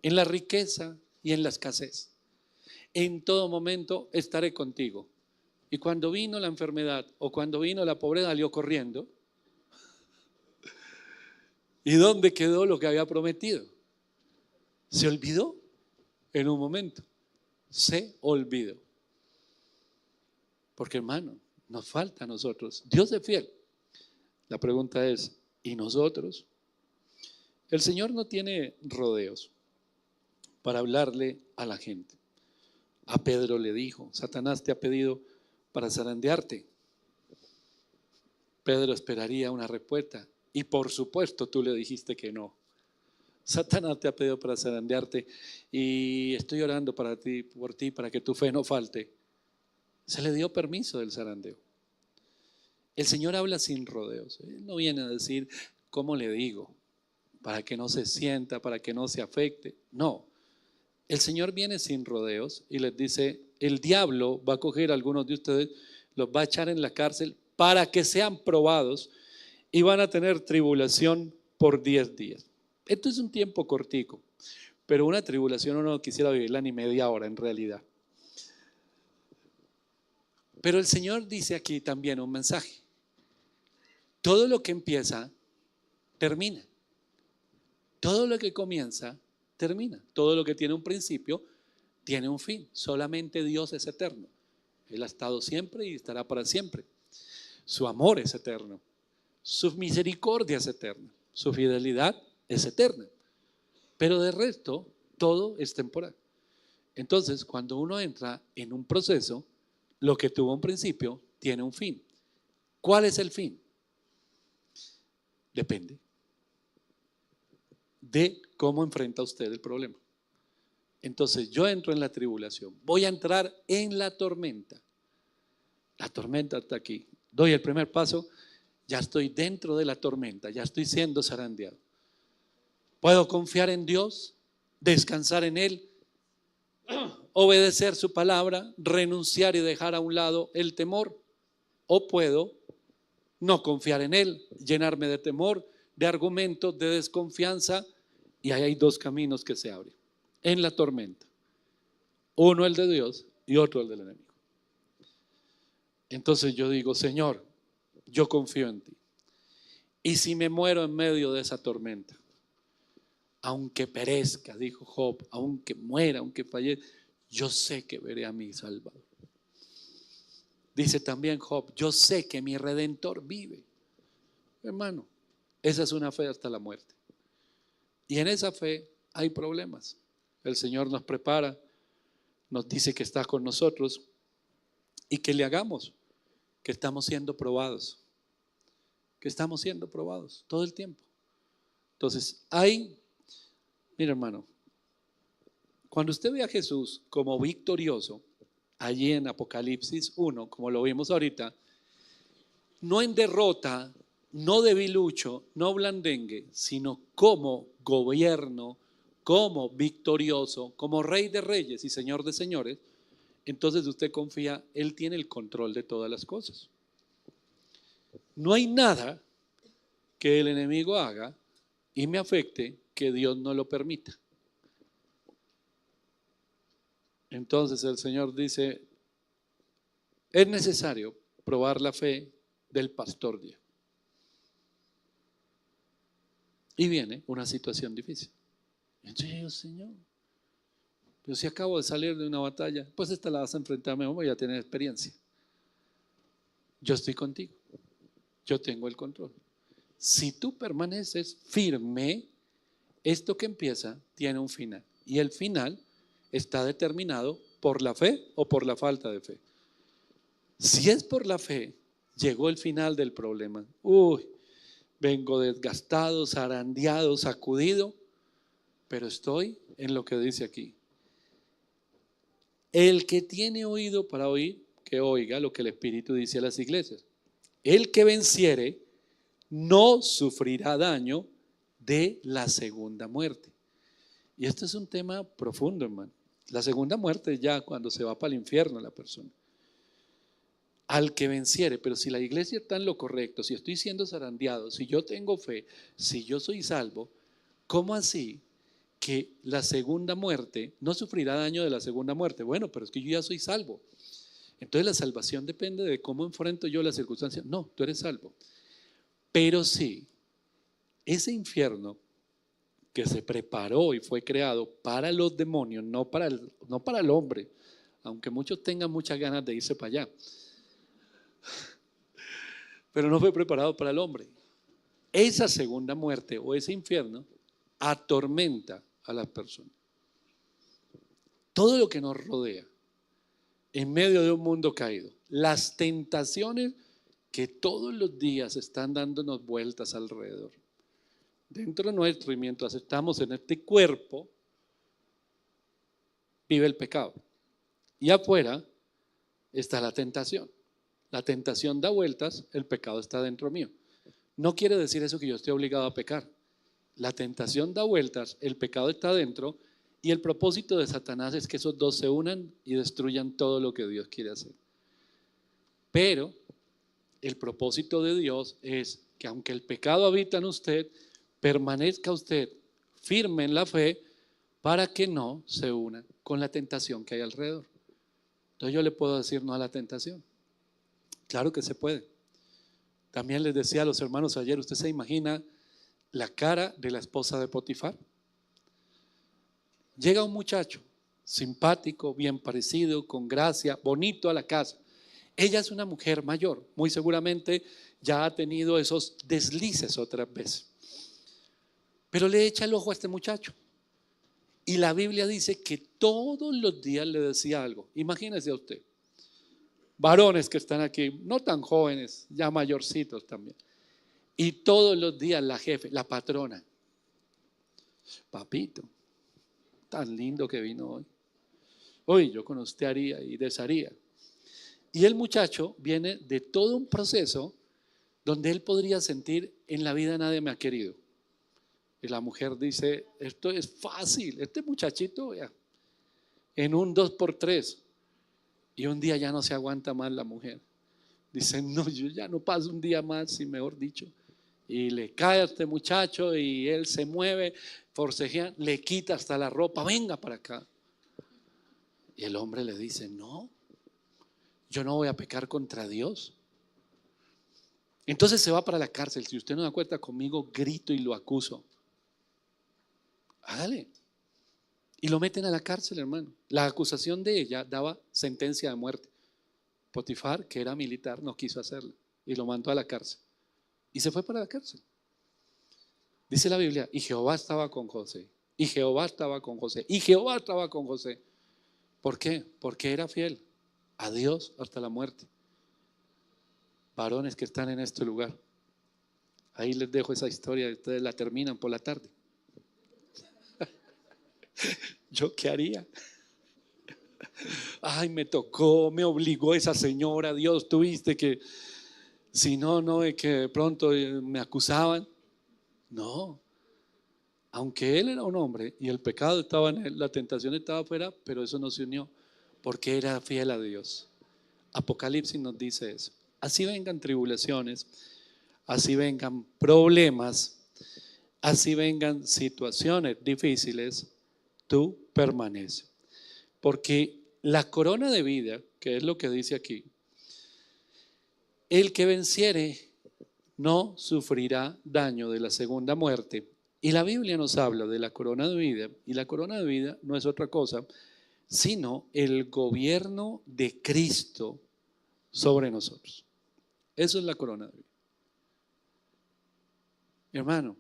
en la riqueza y en la escasez. En todo momento estaré contigo. Y cuando vino la enfermedad o cuando vino la pobreza, salió corriendo. ¿Y dónde quedó lo que había prometido? Se olvidó en un momento. Se olvidó. Porque, hermano, nos falta a nosotros. Dios es fiel. La pregunta es, ¿y nosotros? El Señor no tiene rodeos para hablarle a la gente. A Pedro le dijo, Satanás te ha pedido para zarandearte. Pedro esperaría una respuesta y por supuesto tú le dijiste que no. Satanás te ha pedido para zarandearte y estoy orando por ti, para que tu fe no falte. Se le dio permiso del zarandeo. El Señor habla sin rodeos. Él no viene a decir, ¿cómo le digo? Para que no se sienta, para que no se afecte. No. El Señor viene sin rodeos y les dice, el diablo va a coger a algunos de ustedes, los va a echar en la cárcel para que sean probados y van a tener tribulación por 10 días. Esto es un tiempo cortico, pero una tribulación uno no quisiera vivirla ni media hora en realidad. Pero el Señor dice aquí también un mensaje. Todo lo que empieza, termina. Todo lo que comienza, termina. Todo lo que tiene un principio, tiene un fin. Solamente Dios es eterno. Él ha estado siempre y estará para siempre. Su amor es eterno. Su misericordia es eterna. Su fidelidad es eterna. Pero de resto, todo es temporal. Entonces, cuando uno entra en un proceso, lo que tuvo un principio tiene un fin. ¿Cuál es el fin? Depende de cómo enfrenta usted el problema. Entonces yo entro en la tribulación, voy a entrar en la tormenta. La tormenta está aquí. Doy el primer paso, ya estoy dentro de la tormenta, ya estoy siendo zarandeado. Puedo confiar en Dios, descansar en Él, obedecer su palabra, renunciar y dejar a un lado el temor. O puedo no confiar en Él, llenarme de temor, de argumentos, de desconfianza. Y ahí hay dos caminos que se abren en la tormenta. Uno el de Dios y otro el del enemigo. Entonces yo digo, Señor, yo confío en ti. Y si me muero en medio de esa tormenta, aunque perezca, dijo Job, aunque muera, aunque fallezca, yo sé que veré a mi Salvador. Dice también Job, yo sé que mi Redentor vive. Hermano, esa es una fe hasta la muerte. Y en esa fe hay problemas. El Señor nos prepara, nos dice que está con nosotros y que le hagamos, que estamos siendo probados. Que estamos siendo probados todo el tiempo. Entonces, mira hermano, cuando usted ve a Jesús como victorioso, allí en Apocalipsis 1, como lo vimos ahorita, no en derrota, no debilucho, no blandengue, sino como gobierno, como victorioso, como Rey de reyes y Señor de señores, entonces usted confía, Él tiene el control de todas las cosas. No hay nada que el enemigo haga y me afecte que Dios no lo permita. Entonces el Señor dice, es necesario probar la fe del pastor Diego. Y viene una situación difícil. Entonces yo digo, Señor, pero si acabo de salir de una batalla, pues esta la vas a enfrentar, me voy a tener experiencia. Yo estoy contigo, yo tengo el control. Si tú permaneces firme, esto que empieza tiene un final. Y el final está determinado por la fe o por la falta de fe. Si es por la fe, llegó el final del problema. Vengo desgastado, zarandeado, sacudido, pero estoy en lo que dice aquí. El que tiene oído para oír, que oiga lo que el Espíritu dice a las iglesias. El que venciere no sufrirá daño de la segunda muerte. Y esto es un tema profundo, hermano. La segunda muerte es ya cuando se va para el infierno la persona. al que venciere. Pero si la iglesia está en lo correcto, si estoy siendo zarandeado, si yo tengo fe, si yo soy salvo, ¿cómo así que la segunda muerte no sufrirá daño de la segunda muerte? Bueno, pero es que yo ya soy salvo. Entonces la salvación depende de cómo enfrento yo las circunstancias. No, tú eres salvo. Pero sí, ese infierno que se preparó y fue creado para los demonios, no para el hombre, aunque muchos tengan muchas ganas de irse para allá, pero no fue preparado para el hombre. Esa segunda muerte o ese infierno atormenta a las personas. Todo lo que nos rodea en medio de un mundo caído, las tentaciones que todos los días están dándonos vueltas alrededor, dentro nuestro, y mientras estamos en este cuerpo, vive el pecado. Y afuera está la tentación. La tentación da vueltas, el pecado está dentro mío. No quiere decir eso que yo esté obligado a pecar. La tentación da vueltas, el pecado está dentro, y el propósito de Satanás es que esos dos se unan y destruyan todo lo que Dios quiere hacer. Pero el propósito de Dios es que aunque el pecado habita en usted, permanezca usted firme en la fe para que no se una con la tentación que hay alrededor. Entonces yo le puedo decir no a la tentación. Claro que se puede. También les decía a los hermanos ayer, ¿usted se imagina la cara de la esposa de Potifar? Llega un muchacho simpático, bien parecido, con gracia, bonito a la casa. Ella es una mujer mayor, muy seguramente ya ha tenido esos deslices otras veces. Pero le echa el ojo a este muchacho. Y la Biblia dice que todos los días le decía algo. Imagínese a usted, varones que están aquí, no tan jóvenes, ya mayorcitos también. Y todos los días la jefe, la patrona, papito, tan lindo que vino hoy. Hoy yo con usted haría y desharía. Y el muchacho viene de todo un proceso donde él podría sentir, en la vida nadie me ha querido. Y la mujer dice, esto es fácil, este muchachito, vea, en un 2x3. Y un día ya no se aguanta más la mujer. Dice, no, yo ya no paso un día más, y mejor dicho. Y le cae a este muchacho y él se mueve, forcejea, le quita hasta la ropa, venga para acá. Y el hombre le dice, no, yo no voy a pecar contra Dios. Entonces se va para la cárcel. Si usted no da cuenta conmigo, grito y lo acuso. Hágale. Y lo meten a la cárcel, hermano. La acusación de ella daba sentencia de muerte. Potifar, que era militar, no quiso hacerlo y lo mandó a la cárcel. Y se fue para la cárcel. Dice la Biblia, y Jehová estaba con José. Y Jehová estaba con José. Y Jehová estaba con José. ¿Por qué? Porque era fiel a Dios hasta la muerte. Varones que están en este lugar, ahí les dejo esa historia, ustedes la terminan por la tarde. ¿Yo qué haría? Ay, me tocó, me obligó esa señora, Dios, tuviste que, si no, no, es que de pronto me acusaban. No, aunque él era un hombre y el pecado estaba en él, la tentación estaba afuera, pero eso no se unió, porque era fiel a Dios. Apocalipsis nos dice eso. Así vengan tribulaciones, así vengan problemas, así vengan situaciones difíciles, tú permaneces. Porque la corona de vida, que es lo que dice aquí, el que venciere no sufrirá daño de la segunda muerte. Y la Biblia nos habla de la corona de vida, y la corona de vida no es otra cosa, sino el gobierno de Cristo sobre nosotros. Eso es la corona de vida. Mi hermano,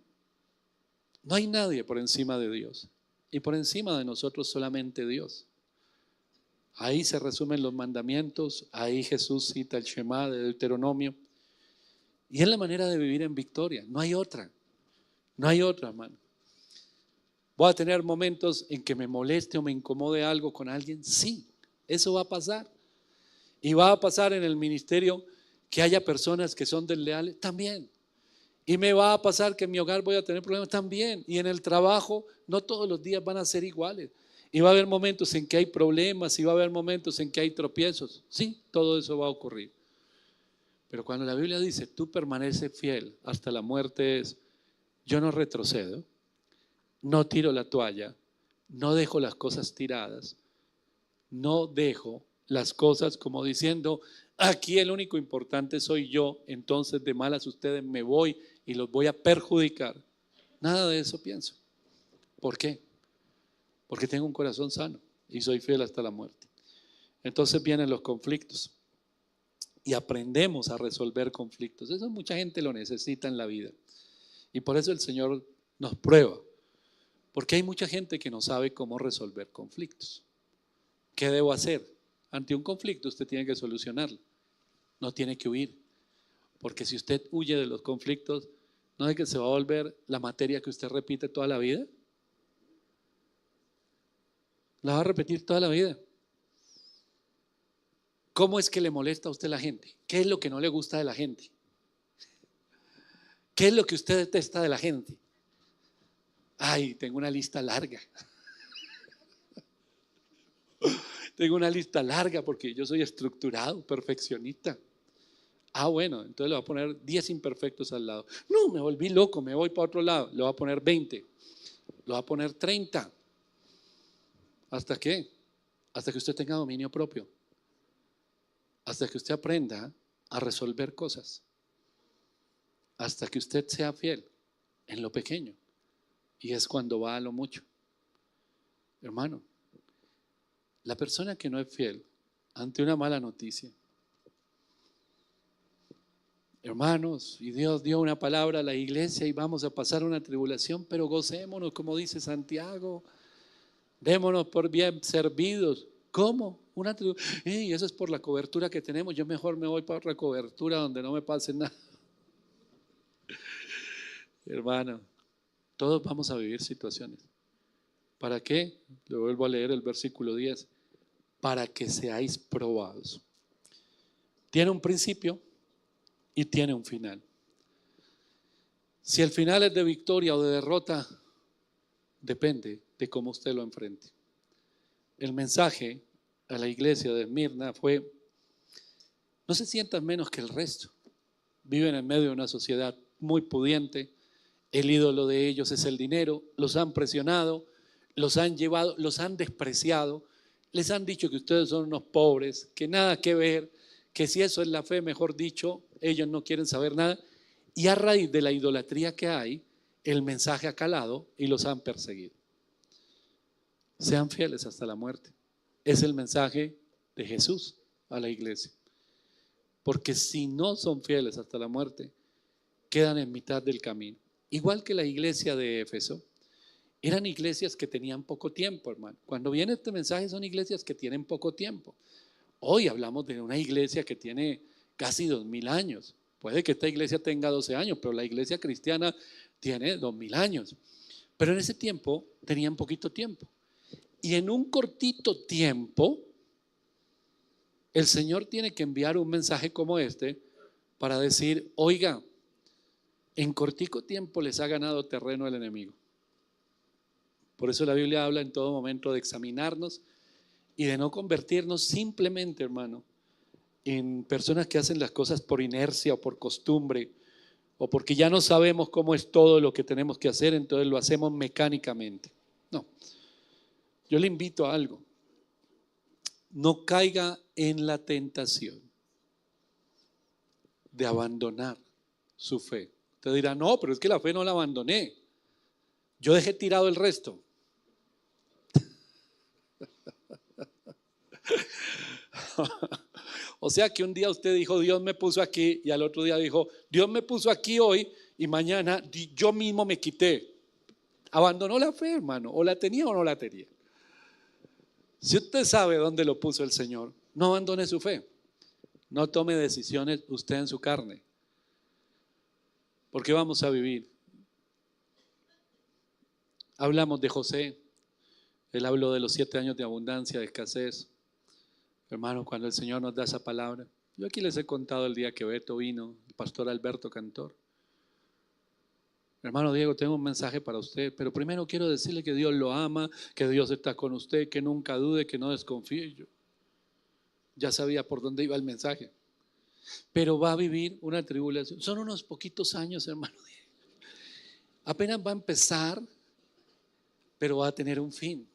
no hay nadie por encima de Dios, y por encima de nosotros solamente Dios. Ahí se resumen los mandamientos, ahí Jesús cita el Shema de Deuteronomio, y es la manera de vivir en victoria. No hay otra, hermano. ¿Voy a tener momentos en que me moleste o me incomode algo con alguien? Sí, eso va a pasar. Y va a pasar en el ministerio que haya personas que son desleales, también. Y me va a pasar que en mi hogar voy a tener problemas, también. Y en el trabajo no todos los días van a ser iguales. Y va a haber momentos en que hay problemas, y va a haber momentos en que hay tropiezos. Sí, todo eso va a ocurrir. Pero cuando la Biblia dice, tú permaneces fiel hasta la muerte, es, yo no retrocedo, no tiro la toalla, no dejo las cosas tiradas, no dejo las cosas como diciendo, aquí el único importante soy yo, entonces de malas ustedes me voy y los voy a perjudicar. Nada de eso pienso. ¿Por qué? Porque tengo un corazón sano y soy fiel hasta la muerte. Entonces vienen los conflictos y aprendemos a resolver conflictos. Eso mucha gente lo necesita en la vida. Y por eso el Señor nos prueba. Porque hay mucha gente que no sabe cómo resolver conflictos. ¿Qué debo hacer? Ante un conflicto usted tiene que solucionarlo. No tiene que huir. Porque si usted huye de los conflictos, ¿no es que se va a volver la materia que usted repite toda la vida? La va a repetir toda la vida. ¿Cómo es que le molesta a usted la gente? ¿Qué es lo que no le gusta de la gente? ¿Qué es lo que usted detesta de la gente? Ay, tengo una lista larga. Tengo una lista larga porque yo soy estructurado, perfeccionista. Ah, bueno, entonces le voy a poner 10 imperfectos al lado. No, me volví loco, me voy para otro lado. Le voy a poner 20. Le voy a poner 30. ¿Hasta qué? Hasta que usted tenga dominio propio. Hasta que usted aprenda a resolver cosas. Hasta que usted sea fiel en lo pequeño. Y es cuando va a lo mucho. Hermano, la persona que no es fiel ante una mala noticia, hermanos, y Dios dio una palabra a la iglesia y vamos a pasar una tribulación, pero gocémonos, como dice Santiago, démonos por bien servidos. ¿Cómo? Una tribulación. Y eso es por la cobertura que tenemos. Yo mejor me voy para otra cobertura donde no me pase nada. Hermano, todos vamos a vivir situaciones. ¿Para qué? Le vuelvo a leer el versículo 10. Para que seáis probados. Tiene un principio y tiene un final. Si el final es de victoria o de derrota, depende de cómo usted lo enfrente. El mensaje a la iglesia de Esmirna fue: no se sientan menos que el resto. Viven en medio de una sociedad muy pudiente. El ídolo de ellos es el dinero. Los han presionado, los han llevado, los han despreciado. Les han dicho que ustedes son unos pobres, que nada que ver, que si eso es la fe, mejor dicho, ellos no quieren saber nada. Y a raíz de la idolatría que hay, el mensaje ha calado y los han perseguido. Sean fieles hasta la muerte. Es el mensaje de Jesús a la iglesia. Porque si no son fieles hasta la muerte, quedan en mitad del camino. Igual que la iglesia de Éfeso. Eran iglesias que tenían poco tiempo, hermano. Cuando viene este mensaje son iglesias que tienen poco tiempo. Hoy hablamos de una iglesia que tiene casi 2000 años. Puede que esta iglesia tenga 12 años, pero la iglesia cristiana tiene 2000 años. Pero en ese tiempo tenían poquito tiempo. Y en un cortito tiempo, el Señor tiene que enviar un mensaje como este para decir: oiga, en cortico tiempo les ha ganado terreno el enemigo. Por eso la Biblia habla en todo momento de examinarnos y de no convertirnos simplemente, hermano, en personas que hacen las cosas por inercia o por costumbre o porque ya no sabemos cómo es todo lo que tenemos que hacer, entonces lo hacemos mecánicamente. No, yo le invito a algo. No caiga en la tentación de abandonar su fe. Usted dirá: no, pero es que la fe no la abandoné. Yo dejé tirado el resto. O sea que un día usted dijo: Dios me puso aquí, y al otro día dijo: Dios me puso aquí hoy, y mañana yo mismo me quité. Abandonó la fe, hermano. O la tenía o no la tenía. Si usted sabe dónde lo puso el Señor, no abandone su fe. No tome decisiones usted en su carne. Porque vamos a vivir. Hablamos de José. Él habló de los 7 años de abundancia, de escasez. Hermano, cuando el Señor nos da esa palabra, yo aquí les he contado el día que Beto vino, el pastor Alberto Cantor. Hermano Diego, tengo un mensaje para usted, pero primero quiero decirle que Dios lo ama, que Dios está con usted, que nunca dude, que no desconfíe. Yo ya sabía por dónde iba el mensaje. pero va a vivir una tribulación. Son unos poquitos años, hermano. Apenas va a empezar, pero va a tener un fin.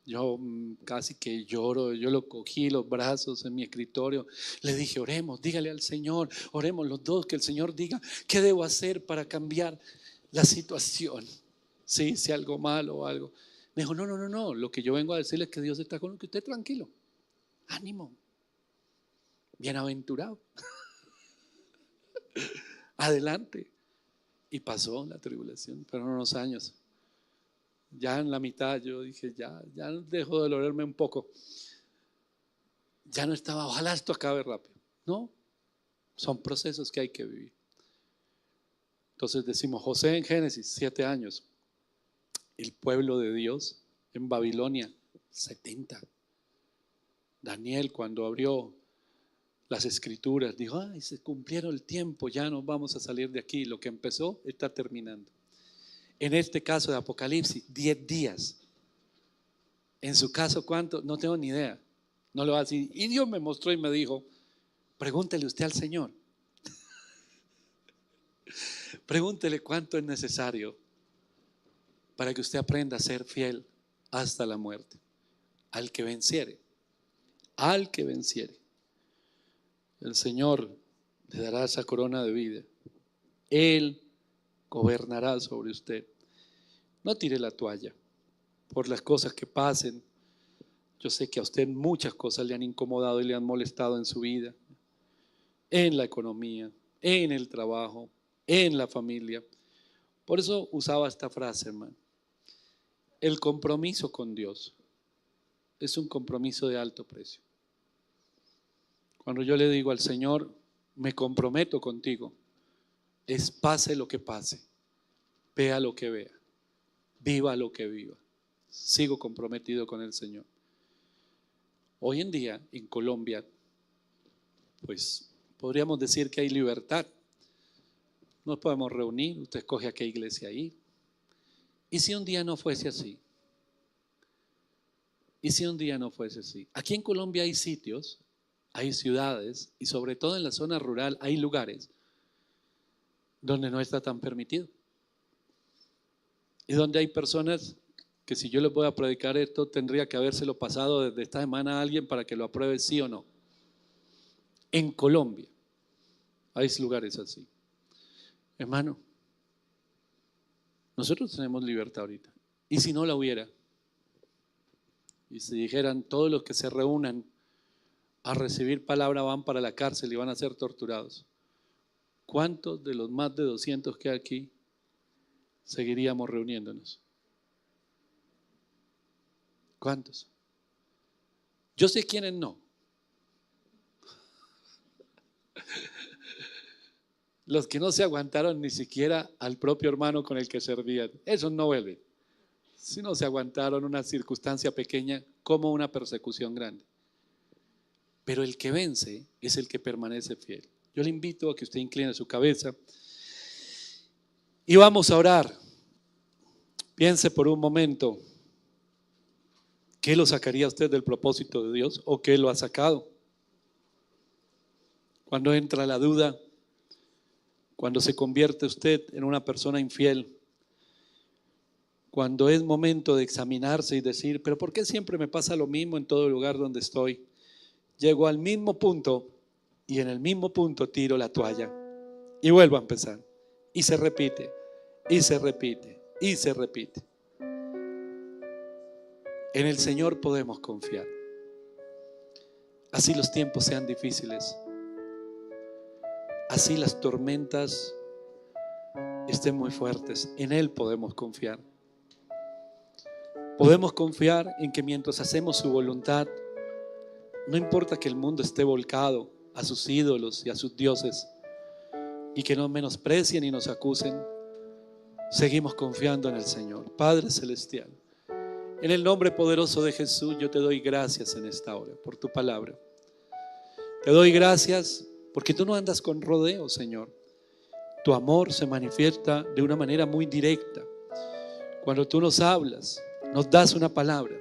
Yo casi que lloro, yo lo cogí los brazos en mi escritorio, le dije, oremos, dígale al Señor, oremos los dos, que el Señor diga, ¿qué debo hacer para cambiar la situación? Sí, si algo malo o algo. Me dijo, no, lo que yo vengo a decirle es que Dios está con usted, tranquilo, ánimo, bienaventurado, adelante. Y pasó la tribulación, fueron unos años. Ya en la mitad yo dije, ya dejó de dolerme un poco. Ya no estaba, ojalá esto acabe rápido. No, son procesos que hay que vivir. Entonces decimos, José en Génesis, 7 años. El pueblo de Dios en Babilonia, 70. Daniel cuando abrió las escrituras dijo, ay, se cumplieron el tiempo, ya nos vamos a salir de aquí. Lo que empezó está terminando. En este caso de Apocalipsis, 10 días. En su caso, ¿cuánto? No tengo ni idea. No lo va a decir. Y Dios me mostró y me dijo, pregúntele usted al Señor. Pregúntele cuánto es necesario para que usted aprenda a ser fiel hasta la muerte. Al que venciere. Al que venciere. El Señor le dará esa corona de vida. Él gobernará sobre usted. No tire la toalla por las cosas que pasen. Yo sé que a usted muchas cosas le han incomodado y le han molestado en su vida, en la economía, en el trabajo, en la familia. Por eso usaba esta frase, hermano. El compromiso con Dios es un compromiso de alto precio. Cuando yo le digo al Señor, me comprometo contigo, es pase lo que pase, vea lo que vea, viva lo que viva. Sigo comprometido con el Señor. Hoy en día en Colombia, pues podríamos decir que hay libertad. Nos podemos reunir, usted escoge a qué iglesia ir. ¿Y si un día no fuese así? ¿Y si un día no fuese así? Aquí en Colombia hay sitios, hay ciudades y sobre todo en la zona rural hay lugares donde no está tan permitido. Y donde hay personas que si yo les voy a predicar esto, tendría que habérselo pasado desde esta semana a alguien para que lo apruebe sí o no. En Colombia hay lugares así. Hermano, nosotros tenemos libertad ahorita. ¿Y si no la hubiera? Y si dijeran todos los que se reúnan a recibir palabra van para la cárcel y van a ser torturados, ¿cuántos de los más de 200 que hay aquí seguiríamos reuniéndonos? ¿Cuántos? Yo sé quiénes no. Los que no se aguantaron ni siquiera al propio hermano con el que servían. Esos no vuelven. Si no se aguantaron una circunstancia pequeña como una persecución grande. Pero el que vence es el que permanece fiel. Yo le invito a que usted incline su cabeza y vamos a orar. Piense por un momento, ¿qué lo sacaría usted del propósito de Dios o qué lo ha sacado? Cuando entra la duda, cuando se convierte usted en una persona infiel, cuando es momento de examinarse y decir, pero ¿por qué siempre me pasa lo mismo en todo lugar donde estoy? Llego al mismo punto y en el mismo punto tiro la toalla y vuelvo a empezar. Y se repite, y se repite, y se repite. En el Señor podemos confiar. Así los tiempos sean difíciles. Así las tormentas estén muy fuertes. En Él podemos confiar. Podemos confiar en que mientras hacemos su voluntad, no importa que el mundo esté volcado a sus ídolos y a sus dioses y que nos menosprecien y nos acusen, seguimos confiando en el Señor. Padre Celestial, en el nombre poderoso de Jesús, yo te doy gracias en esta hora por tu palabra. Te doy gracias porque tú no andas con rodeos, Señor. Tu amor se manifiesta de una manera muy directa. Cuando tú nos hablas, nos das una palabra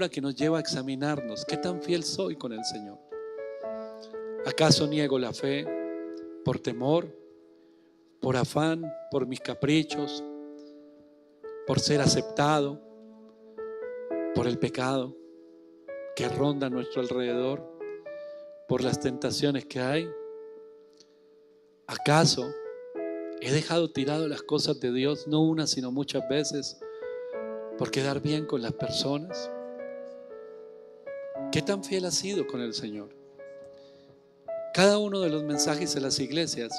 que nos lleva a examinarnos. ¿Qué tan fiel soy con el Señor? ¿Acaso niego la fe por temor, por afán, por mis caprichos, por ser aceptado, por el pecado que ronda a nuestro alrededor, por las tentaciones que hay? ¿Acaso he dejado tirado las cosas de Dios, no una sino muchas veces, por quedar bien con las personas? ¿Qué tan fiel has sido con el Señor? Cada uno de los mensajes de las iglesias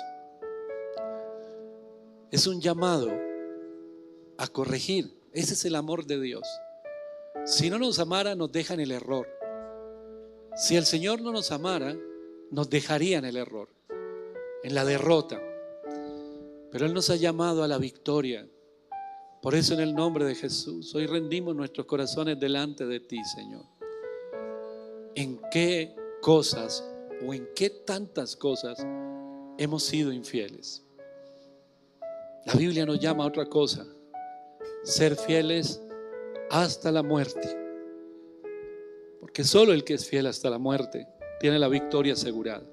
es un llamado a corregir. Ese es el amor de Dios. Si no nos amara, nos deja en el error. Si el Señor no nos amara, nos dejaría en el error, en la derrota. Pero Él nos ha llamado a la victoria. Por eso, en el nombre de Jesús, hoy rendimos nuestros corazones delante de ti, Señor. ¿En qué cosas o en qué tantas cosas hemos sido infieles? La Biblia nos llama a otra cosa: ser fieles hasta la muerte. Porque solo el que es fiel hasta la muerte tiene la victoria asegurada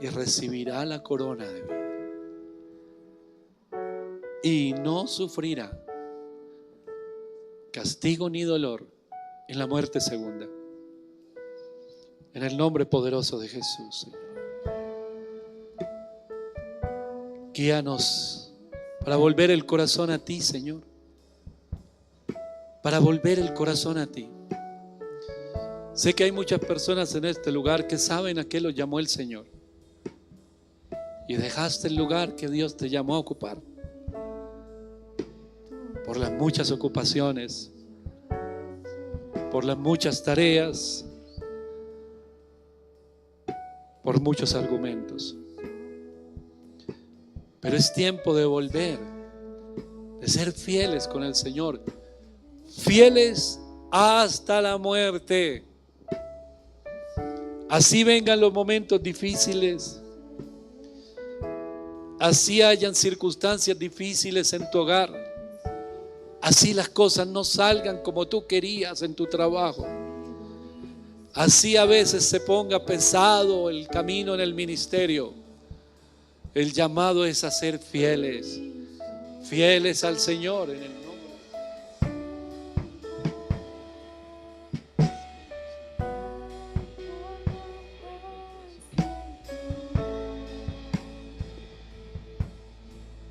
y recibirá la corona de vida. Y no sufrirá castigo ni dolor en la muerte segunda. En el nombre poderoso de Jesús, Señor. Guíanos para volver el corazón a ti, Señor. Para volver el corazón a ti. Sé que hay muchas personas en este lugar que saben a qué los llamó el Señor. Y dejaste el lugar que Dios te llamó a ocupar. Por las muchas ocupaciones, por las muchas tareas, por muchos argumentos. Pero es tiempo de volver, de ser fieles con el Señor, fieles hasta la muerte. Así vengan los momentos difíciles, así hayan circunstancias difíciles en tu hogar, así las cosas no salgan como tú querías en tu trabajo, así a veces se ponga pesado el camino en el ministerio. El llamado es a ser fieles, fieles al Señor en el nombre.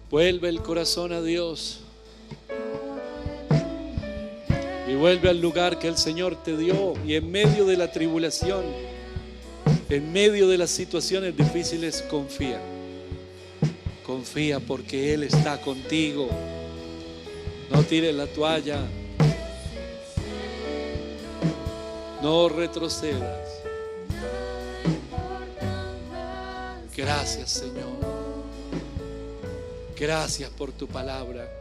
Vuelve el corazón a Dios y vuelve al lugar que el Señor te dio. Y en medio de la tribulación, en medio de las situaciones difíciles, confía. Confía porque Él está contigo. No tires la toalla. No retrocedas. Gracias, Señor. Gracias por tu palabra.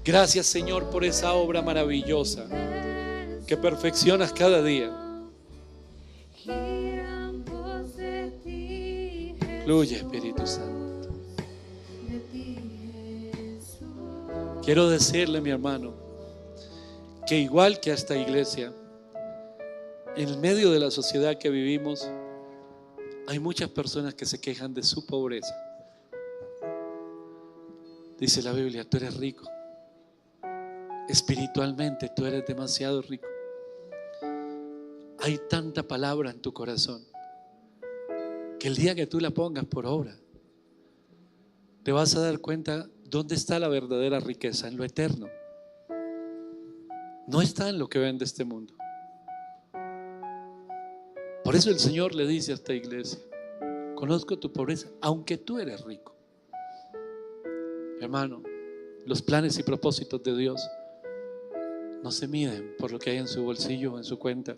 Gracias, Señor, por esa obra maravillosa que perfeccionas cada día. Fluye, Espíritu Santo. Quiero decirle, mi hermano, que igual que a esta iglesia, en medio de la sociedad que vivimos, hay muchas personas que se quejan de su pobreza. Dice la Biblia: tú eres rico. Espiritualmente tú eres demasiado rico. Hay tanta palabra en tu corazón que el día que tú la pongas por obra, te vas a dar cuenta dónde está la verdadera riqueza, en lo eterno. No está en lo que ven de este mundo. Por eso el Señor le dice a esta iglesia: conozco tu pobreza, aunque tú eres rico. Hermano, los planes y propósitos de Dios no se miden por lo que hay en su bolsillo o en su cuenta.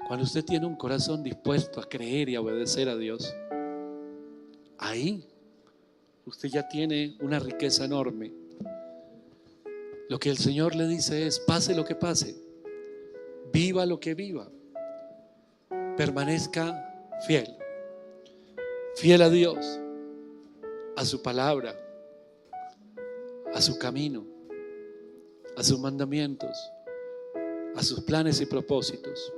Cuando usted tiene un corazón dispuesto a creer y a obedecer a Dios, ahí usted ya tiene una riqueza enorme. Lo que el Señor le dice es: pase lo que pase, viva lo que viva, permanezca fiel, fiel a Dios, a su palabra, a su camino, a sus mandamientos, a sus planes y propósitos.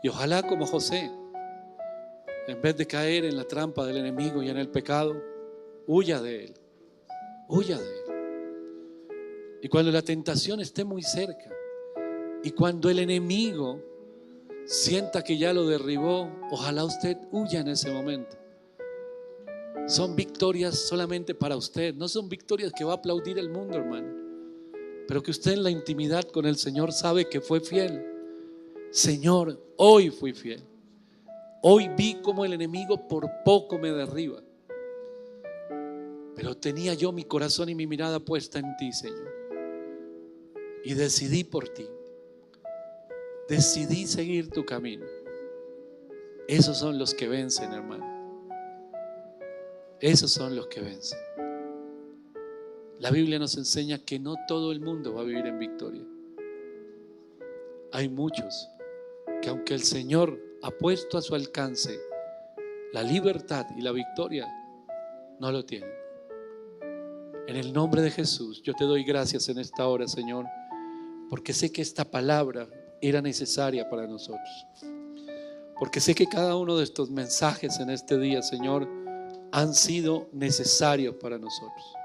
Y ojalá como José, en vez de caer en la trampa del enemigo y en el pecado, huya de él. Huya de él. Y cuando la tentación esté muy cerca, y cuando el enemigo sienta que ya lo derribó, ojalá usted huya en ese momento. Son victorias solamente para usted, no son victorias que va a aplaudir el mundo, hermano, pero que usted en la intimidad con el Señor sabe que fue fiel. Señor, hoy fui fiel. Hoy vi cómo el enemigo por poco me derriba, pero tenía yo mi corazón y mi mirada puesta en ti, Señor, y decidí por ti. Decidí seguir tu camino. Esos son los que vencen, hermano. Esos son los que vencen. La Biblia nos enseña que no todo el mundo va a vivir en victoria. Hay muchos que, aunque el Señor ha puesto a su alcance la libertad y la victoria, no lo tienen. En el nombre de Jesús, yo te doy gracias en esta hora, Señor, porque sé que esta palabra era necesaria para nosotros. Porque sé que cada uno de estos mensajes en este día, Señor, han sido necesarios para nosotros.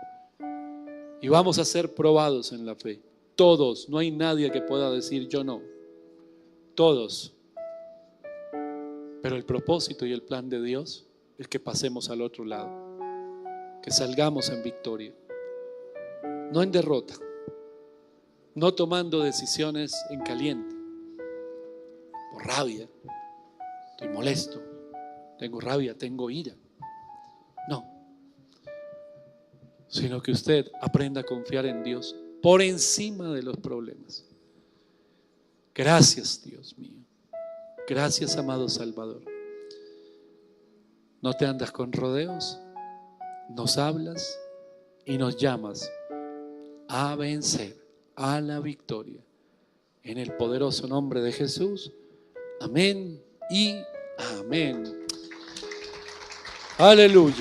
Y vamos a ser probados en la fe. Todos, no hay nadie que pueda decir yo no. Todos. Pero el propósito y el plan de Dios es que pasemos al otro lado. Que salgamos en victoria. No en derrota. No tomando decisiones en caliente. Por rabia. Estoy molesto. Tengo rabia, tengo ira. No. Sino que usted aprenda a confiar en Dios por encima de los problemas. Gracias, Dios mío. Gracias, amado Salvador. No te andas con rodeos. Nos hablas y nos llamas a vencer, a la victoria. En el poderoso nombre de Jesús. Amén y amén. Aleluya.